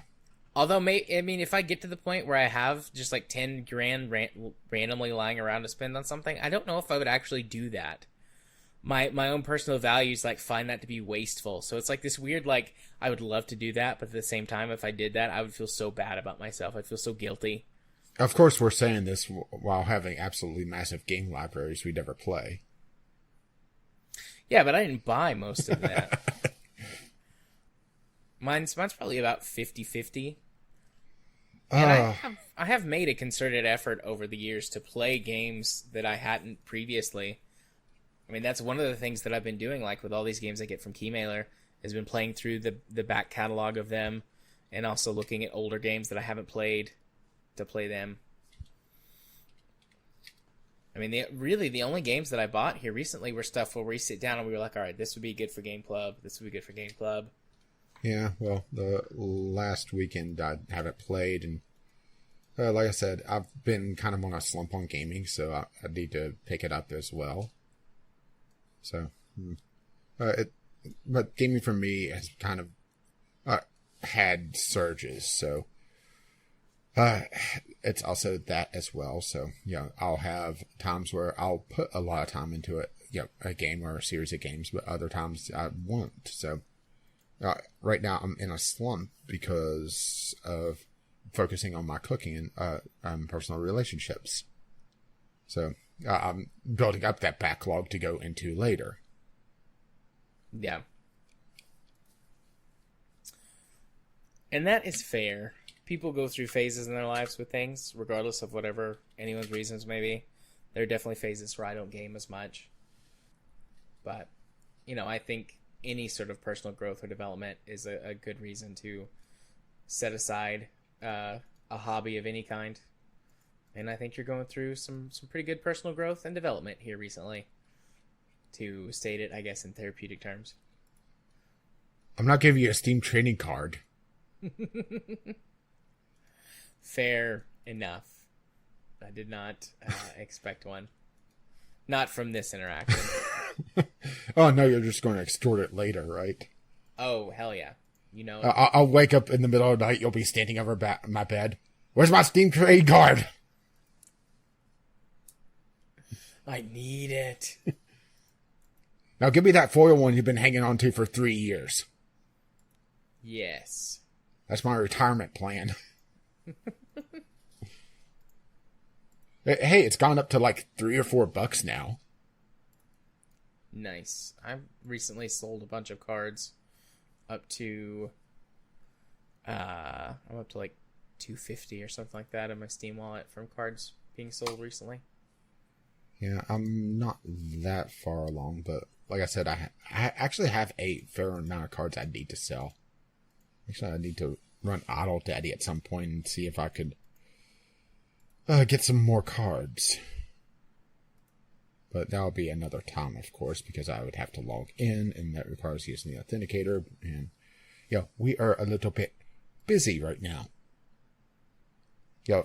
Although, if I get to the point where I have just like $10,000 randomly lying around to spend on something, I don't know if I would actually do that. My own personal values like find that to be wasteful. So it's like this weird, like, I would love to do that, but at the same time, if I did that, I would feel so bad about myself. I'd feel so guilty. Of course, we're saying this while having absolutely massive game libraries we never play. Yeah, but I didn't buy most of that. Mine's probably about 50-50. And I have made a concerted effort over the years to play games that I hadn't previously. I mean, that's one of the things that I've been doing, like with all these games I get from Keymailer, has been playing through the back catalog of them, and also looking at older games that I haven't played to play them. I mean, the only games that I bought here recently were stuff where we sit down and we were like, all right, this would be good for Game Club. This would be good for Game Club. Yeah, well, the last weekend I haven't played, and like I said, I've been kind of on a slump on gaming, so I need to pick it up as well. So, but gaming for me has kind of had surges, so it's also that as well. So, I'll have times where I'll put a lot of time into it, a game or a series of games, but other times I won't. So, right now I'm in a slump because of focusing on my cooking and personal relationships. So, I'm building up that backlog to go into later. Yeah. And that is fair. People go through phases in their lives with things, regardless of whatever anyone's reasons may be. There are definitely phases where I don't game as much. But, I think any sort of personal growth or development is a good reason to set aside a hobby of any kind. And I think you're going through some pretty good personal growth and development here recently, to state it, I guess, in therapeutic terms. I'm not giving you a Steam trading card. Fair enough. I did not expect one. Not from this interaction. Oh, no, you're just going to extort it later, right? Oh, hell yeah. I'll wake up in the middle of the night, you'll be standing over my bed. Where's my Steam trade card? I need it. Now give me that foil one you've been hanging on to for 3 years. Yes. That's my retirement plan. Hey, it's gone up to like $3 or $4 now. Nice. I've recently sold a bunch of cards up to I'm up to like $250 or something like that in my Steam wallet from cards being sold recently. Yeah, I'm not that far along, but like I said, I actually have a fair amount of cards I need to sell. Actually, I need to run Auto Daddy at some point and see if I could get some more cards. But that'll be another time, of course, because I would have to log in, and that requires using the authenticator. And, we are a little bit busy right now.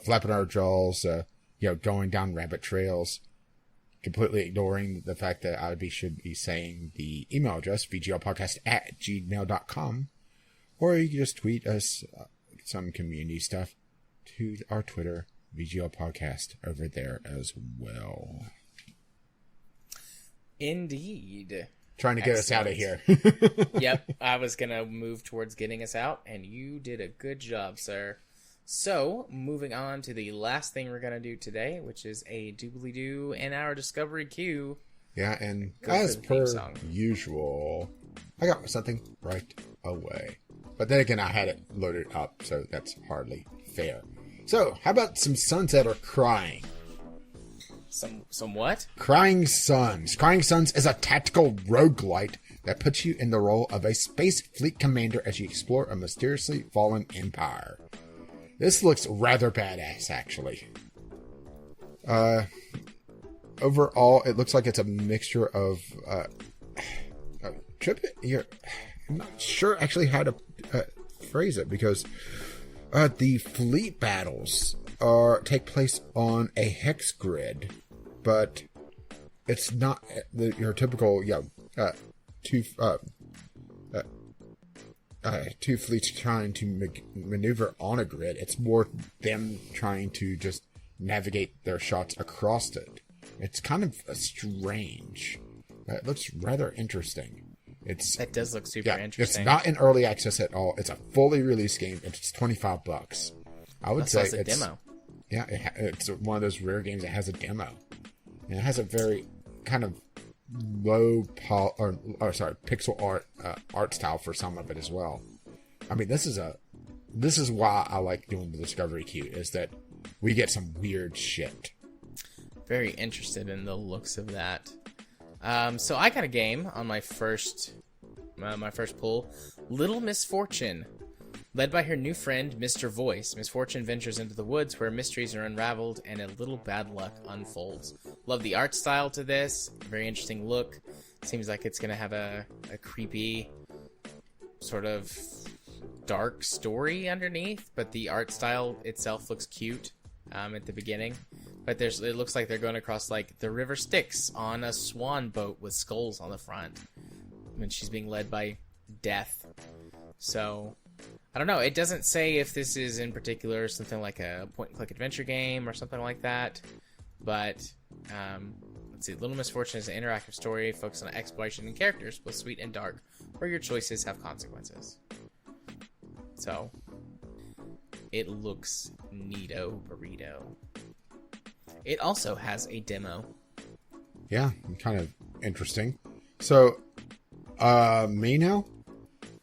Flapping our jaws, going down rabbit trails, completely ignoring the fact that I should be saying the email address, vglpodcast@gmail.com, or you can just tweet us some community stuff to our Twitter, VGL Podcast, over there as well. Indeed. Trying to get us out of here. Yep, I was going to move towards getting us out, and you did a good job, sir. So, moving on to the last thing we're going to do today, which is a doobly-doo in our Discovery queue. Yeah, and as per usual, I got something right away. But then again, I had it loaded up, so that's hardly fair. So, how about some suns that are crying? Some what? Crying Suns. Crying Suns is a tactical roguelite that puts you in the role of a space fleet commander as you explore a mysteriously fallen empire. This looks rather badass, actually. Overall, it looks like it's a mixture of I'm not sure actually how to phrase it, because the fleet battles take place on a hex grid, but it's not your typical two fleets trying to maneuver on a grid. It's more them trying to just navigate their shots across it. It's kind of strange. It looks rather interesting. That does look super interesting. It's not in early access at all. It's a fully released game. It's $25. I would say it's a demo. Yeah, it's one of those rare games that has a demo. And it has a very kind of low pixel art style for some of it as well. I mean, this is why I like doing the Discovery queue, is that we get some weird shit. Very interested in the looks of that. So I got a game on my first pull, Little Misfortune. Led by her new friend, Mr. Voice, Misfortune ventures into the woods where mysteries are unraveled and a little bad luck unfolds. Love the art style to this. Very interesting look. Seems like it's going to have a creepy, sort of dark story underneath, but the art style itself looks cute at the beginning. But it looks like they're going across like the River Styx on a swan boat with skulls on the front when she's being led by Death. So I don't know. It doesn't say if this is in particular something like a point-and-click adventure game or something like that. But, let's see. Little Misfortune is an interactive story focused on exploration and characters, both sweet and dark, where your choices have consequences. So, it looks neato burrito. It also has a demo. Yeah, kind of interesting. So, me now?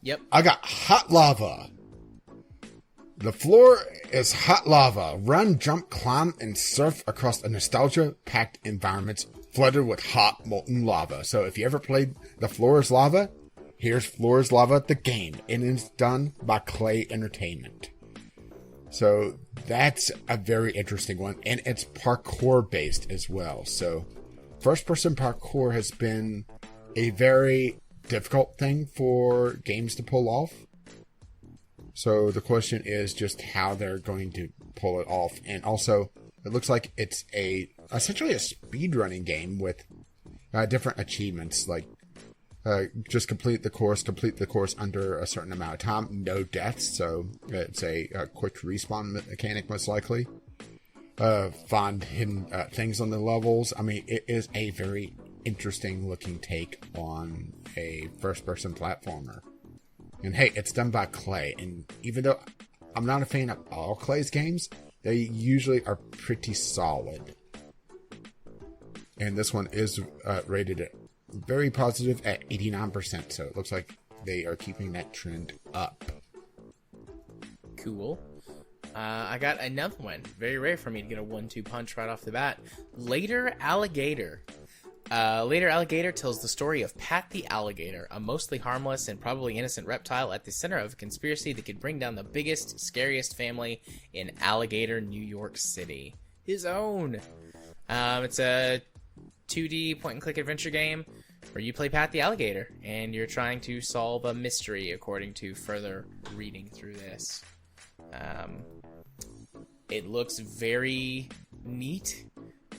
Yep. I got hot lava. The floor is hot lava. Run, jump, climb, and surf across a nostalgia-packed environments flooded with hot, molten lava. So if you ever played The Floor is Lava, here's Floor is Lava, the game. And it's done by Clay Entertainment. So that's a very interesting one. And it's parkour-based as well. So first-person parkour has been a very difficult thing for games to pull off. So the question is just how they're going to pull it off. And also, it looks like it's essentially a speedrunning game with different achievements, like just complete the course under a certain amount of time, no deaths, so it's a quick respawn mechanic most likely. Find hidden things on the levels. I mean, it is a very interesting looking take on a first-person platformer. And hey, it's done by Clay, and even though I'm not a fan of all Clay's games, they usually are pretty solid. And this one is rated very positive at 89%, so it looks like they are keeping that trend up. Cool. I got another one. Very rare for me to get a 1-2 punch right off the bat. Later Alligator. Later Alligator tells the story of Pat the Alligator, a mostly harmless and probably innocent reptile at the center of a conspiracy that could bring down the biggest, scariest family in Alligator, New York City. His own. It's a 2D point-and-click adventure game where you play Pat the Alligator, and you're trying to solve a mystery according to further reading through this. It looks very neat.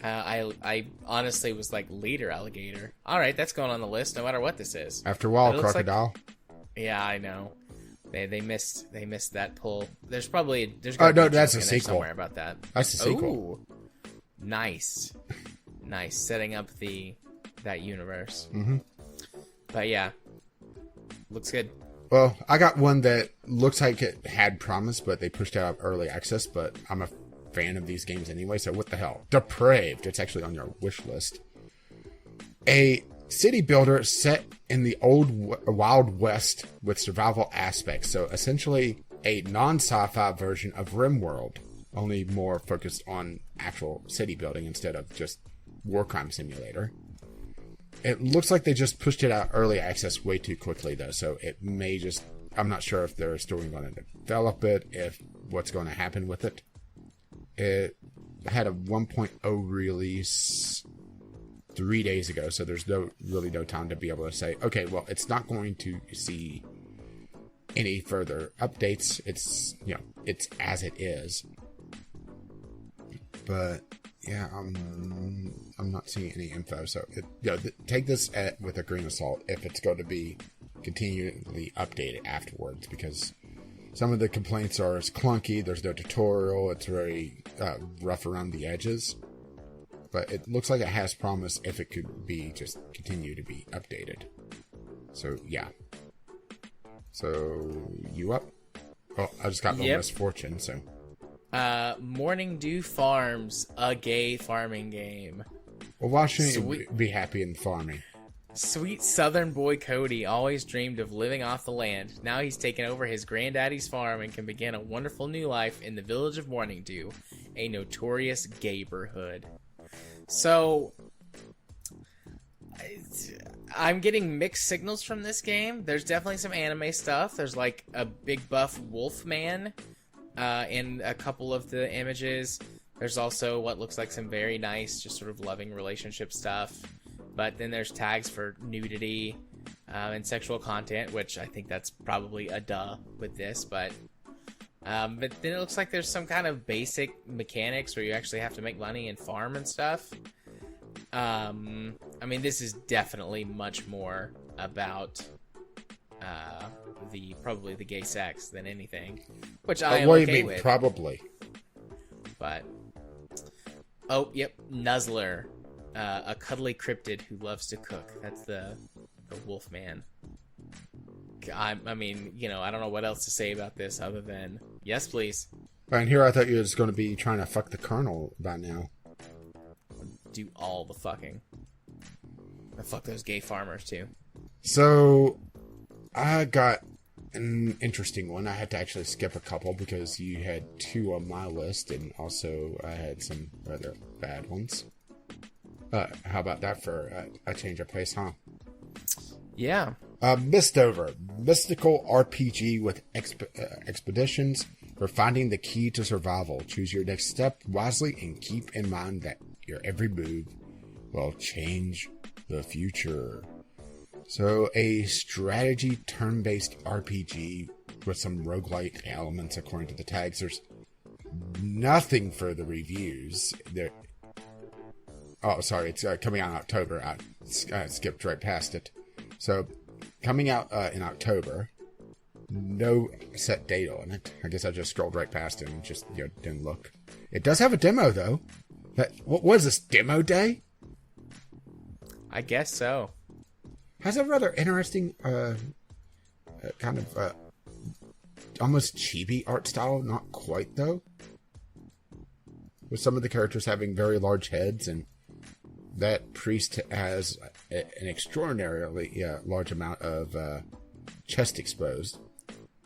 I honestly was like, Later Alligator. All right, that's going on the list, no matter what this is. After a while, Crocodile. Yeah, I know. They missed that pull. There's no, that's a sequel somewhere about that. That's a sequel. Ooh, nice, setting up that universe. Mm-hmm. But yeah, looks good. Well, I got one that looks like it had promise, but they pushed out early access. But I'm a fan of these games anyway, so what the hell? Depraved. It's actually on your wish list. A city builder set in the old Wild West with survival aspects. So essentially a non-sci-fi version of RimWorld, only more focused on actual city building instead of just war crime simulator. It looks like they just pushed it out early access way too quickly though, so it may just, I'm not sure if they're still going to develop it, if what's going to happen with it. It had a 1.0 release 3 days ago, so there's really no time to be able to say, okay, well, it's not going to see any further updates. It's, it's as it is. But yeah, I'm not seeing any info. So take this with a grain of salt if it's going to be continually updated afterwards, because some of the complaints are it's clunky, there's no tutorial, it's very rough around the edges. But it looks like it has promise if it could be just continue to be updated. So yeah. So you up? Oh, I just got Little Misfortune, so. Morning Dew Farms, a gay farming game. Well, why shouldn't you be happy in farming? Sweet southern boy Cody always dreamed of living off the land. Now he's taken over his granddaddy's farm and can begin a wonderful new life in the village of Morning Dew, a notorious gayborhood. So, I'm getting mixed signals from this game. There's definitely some anime stuff. There's like a big buff wolf man in a couple of the images. There's also what looks like some very nice, just sort of loving relationship stuff. But then there's tags for nudity and sexual content, which I think that's probably a duh with this. But then it looks like there's some kind of basic mechanics where you actually have to make money and farm and stuff. I mean, this is definitely much more about probably the gay sex than anything, which I am what do okay you mean, with. probably? But oh, yep, Nuzzler, a cuddly cryptid who loves to cook. That's the wolf man. I mean, I don't know what else to say about this other than yes, please. And here I thought you were just going to be trying to fuck the colonel by now. Do all the fucking. I fuck those gay farmers too. So, I got an interesting one. I had to actually skip a couple because you had two on my list, and also I had some rather bad ones. How about that for a change of pace, huh? Yeah. Mistover, mystical RPG with expeditions for finding the key to survival. Choose your next step wisely and keep in mind that your every move will change the future. So, a strategy turn-based RPG with some roguelike elements according to the tags. There's nothing for the reviews. Oh, sorry, it's coming out in October. I skipped right past it. So, coming out in October. No set date on it. I guess I just scrolled right past it and just didn't look. It does have a demo, though. What was this, demo day? I guess so. Has a rather interesting, kind of, almost chibi art style. Not quite, though. With some of the characters having very large heads, and that priest has an extraordinarily large amount of chest exposed.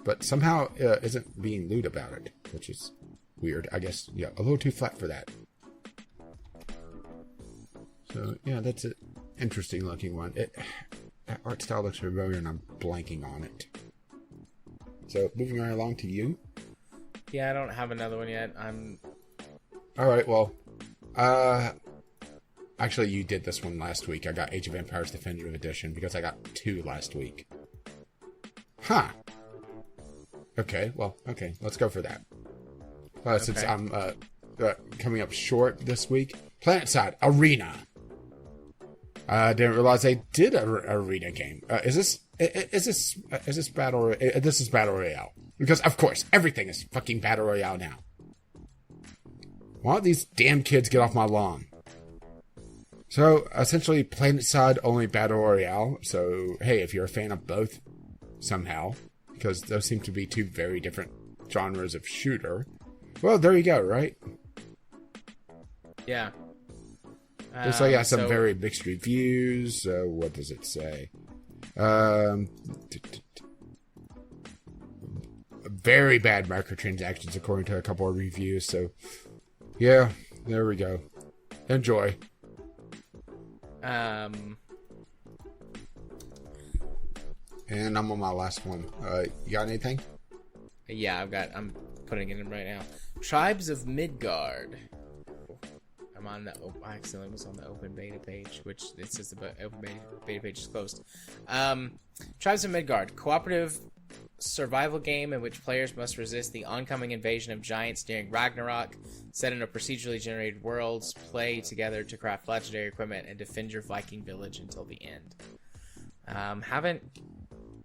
But somehow isn't being lewd about it, which is weird. I guess, a little too flat for that. So, that's an interesting looking one. That art style looks familiar and I'm blanking on it. So, moving right along to you. Yeah, I don't have another one yet. Alright, well, actually you did this one last week. I got Age of Empires Definitive Edition because I got 2 last week. Huh. Okay, let's go for that. Since I'm coming up short this week. PlanetSide Arena. I didn't realize they did an arena game. Is this battle? This is battle royale because of course everything is fucking battle royale now. Why don't these damn kids get off my lawn? So essentially, PlanetSide only battle royale. So hey, if you're a fan of both, somehow. Because those seem to be 2 very different genres of shooter. Well, there you go, right? Yeah. Looks like I got some very mixed reviews. What does it say? Very bad microtransactions according to a couple of reviews. So, yeah, there we go. Enjoy. And I'm on my last one. You got anything? Yeah, I'm putting it in right now. Tribes of Midgard. I accidentally was on the open beta page, which it says the open beta page is closed. Tribes of Midgard, cooperative survival game in which players must resist the oncoming invasion of giants during Ragnarok. Set in a procedurally generated world, play together to craft legendary equipment and defend your Viking village until the end. Haven't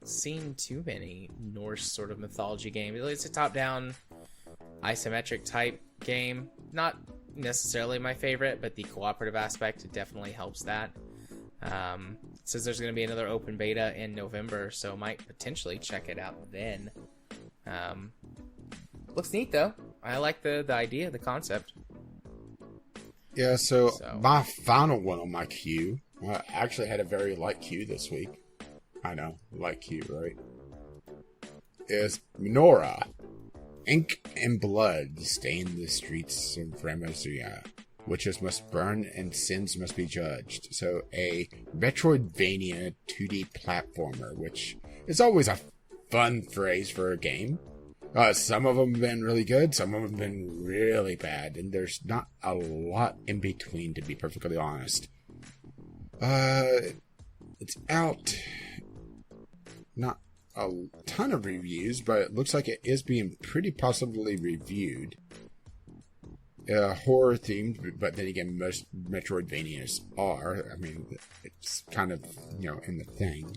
seen too many Norse sort of mythology games. It's a top-down isometric type game. Not necessarily my favorite, but the cooperative aspect definitely helps that. It says there's going to be another open beta in November, so might potentially check it out then. Looks neat though. I like the idea, the concept. Yeah, so my final one on my queue, I actually had a very light queue this week. I know, light queue, right? Is Menorah. Ink and blood stain the streets of Ramazia. Witches must burn and sins must be judged. So a Metroidvania 2D platformer, which is always a fun phrase for a game. Some of them have been really good, some of them have been really bad, and there's not a lot in between, to be perfectly honest. It's out. Not a ton of reviews, but it looks like it is being pretty positively reviewed. Horror themed, but then again, most Metroidvanias are. I mean, it's kind of, in the thing.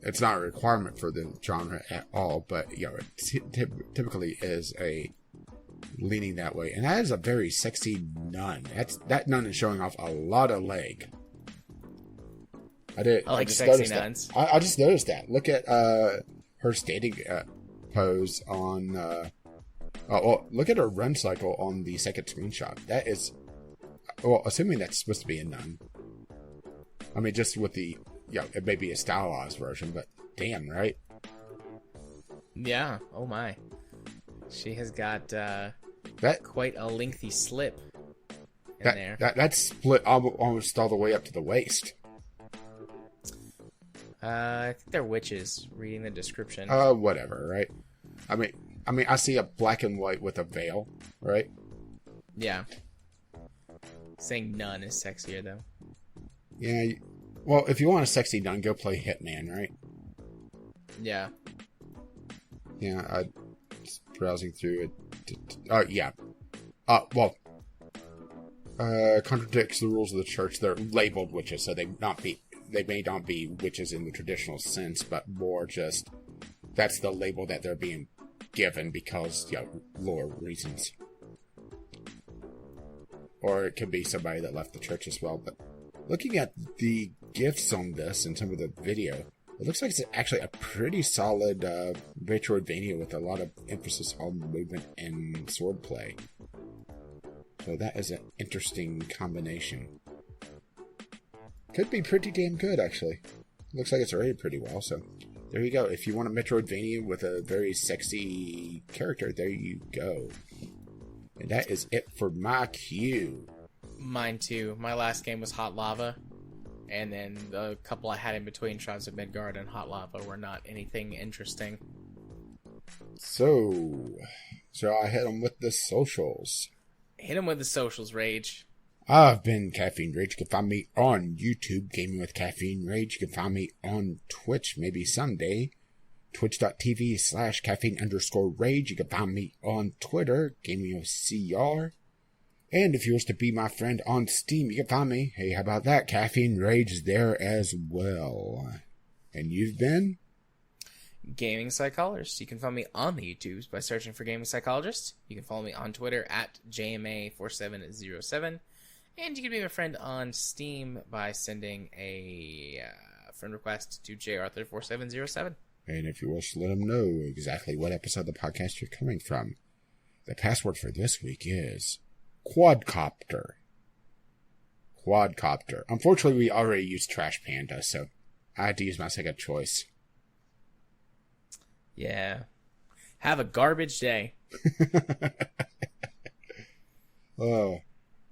it's not a requirement for the genre at all, but it typically is a leaning that way, and that is a very sexy nun. That nun is showing off a lot of leg. I like sexy nuns. I just noticed that. Look at her standing pose on. Look at her run cycle on the second screenshot. That is, assuming that's supposed to be a nun. I mean, just with the it may be a stylized version, but damn, right? Yeah. Oh my. She has got quite a lengthy slip in there. That's split almost all the way up to the waist. I think they're witches, reading the description. Whatever, right? I mean, I see a black and white with a veil, right? Yeah. Saying nun is sexier, though. Yeah. Well, if you want a sexy nun, go play Hitman, right? Yeah. Yeah, I was browsing through it. Yeah. Contradicts the rules of the church. They're labeled witches, so they may not be witches in the traditional sense, but more just that's the label that they're being given because lore reasons. Or it could be somebody that left the church as well. But looking at the GIFs on this and some of the video, it looks like it's actually a pretty solid Metroidvania with a lot of emphasis on movement and swordplay. So that is an interesting combination. Could be pretty damn good, actually. Looks like it's rated pretty well, so there you go. If you want a Metroidvania with a very sexy character, there you go. And that is it for my queue. Mine too. My last game was Hot Lava. And then the couple I had in between, Tribes of Midgard and Hot Lava, were not anything interesting. So, shall I hit them with the socials? Hit them with the socials, Rage. I've been Caffeine Rage. You can find me on YouTube, Gaming with Caffeine Rage. You can find me on Twitch, maybe someday. Twitch.tv/caffeine_rage. You can find me on Twitter, Gaming with CR. And if you wish to be my friend on Steam, you can find me. Hey, how about that? Caffeine Rage is there as well. And you've been? Gaming Psychologist. You can find me on the YouTubes by searching for Gaming Psychologist. You can follow me on Twitter at JMA4707. And you can be my friend on Steam by sending a friend request to JArthur4707. And if you wish to let them know exactly what episode of the podcast you're coming from, the password for this week is Quadcopter. Quadcopter. Unfortunately, we already used Trash Panda, so I had to use my second choice. Yeah. Have a garbage day. Oh.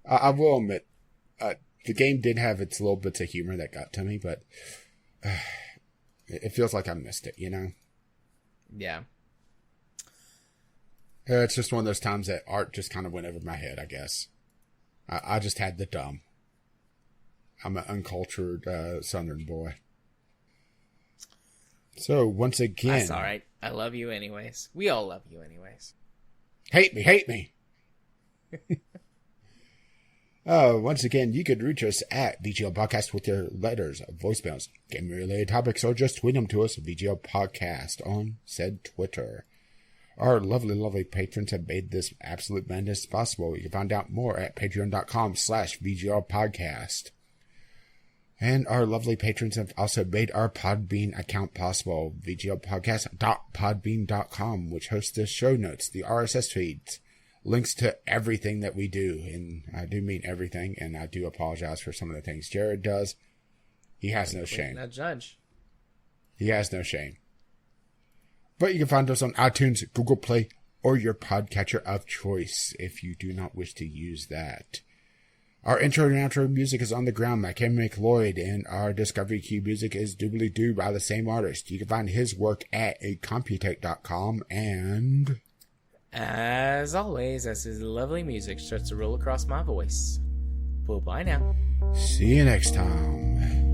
I will admit, the game did have its little bits of humor that got to me, but it feels like I missed it, Yeah. It's just one of those times that art just kind of went over my head, I guess. I just had the dumb. I'm an uncultured southern boy. So, once again... That's alright. I love you anyways. We all love you anyways. Hate me! Once again, you could reach us at VGL Podcast with your letters, voicemails, game-related topics, or just tweet them to us, VGL Podcast, on said Twitter. Our lovely, lovely patrons have made this absolute madness possible. You can find out more at patreon.com/VGL Podcast. And our lovely patrons have also made our Podbean account possible, VGLpodcast.podbean.com, which hosts the show notes, the RSS feeds, links to everything that we do, and I do mean everything, and I do apologize for some of the things Jared does. He has no shame. Not judge. He has no shame. But you can find us on iTunes, Google Play, or your podcatcher of choice if you do not wish to use that. Our intro and outro music is On the Ground by Ken McLeod, and our Discovery Key music is Doobly Doo by the same artist. You can find his work at computech.com, and... as always, as his lovely music starts to roll across my voice. Well, bye now. See you next time.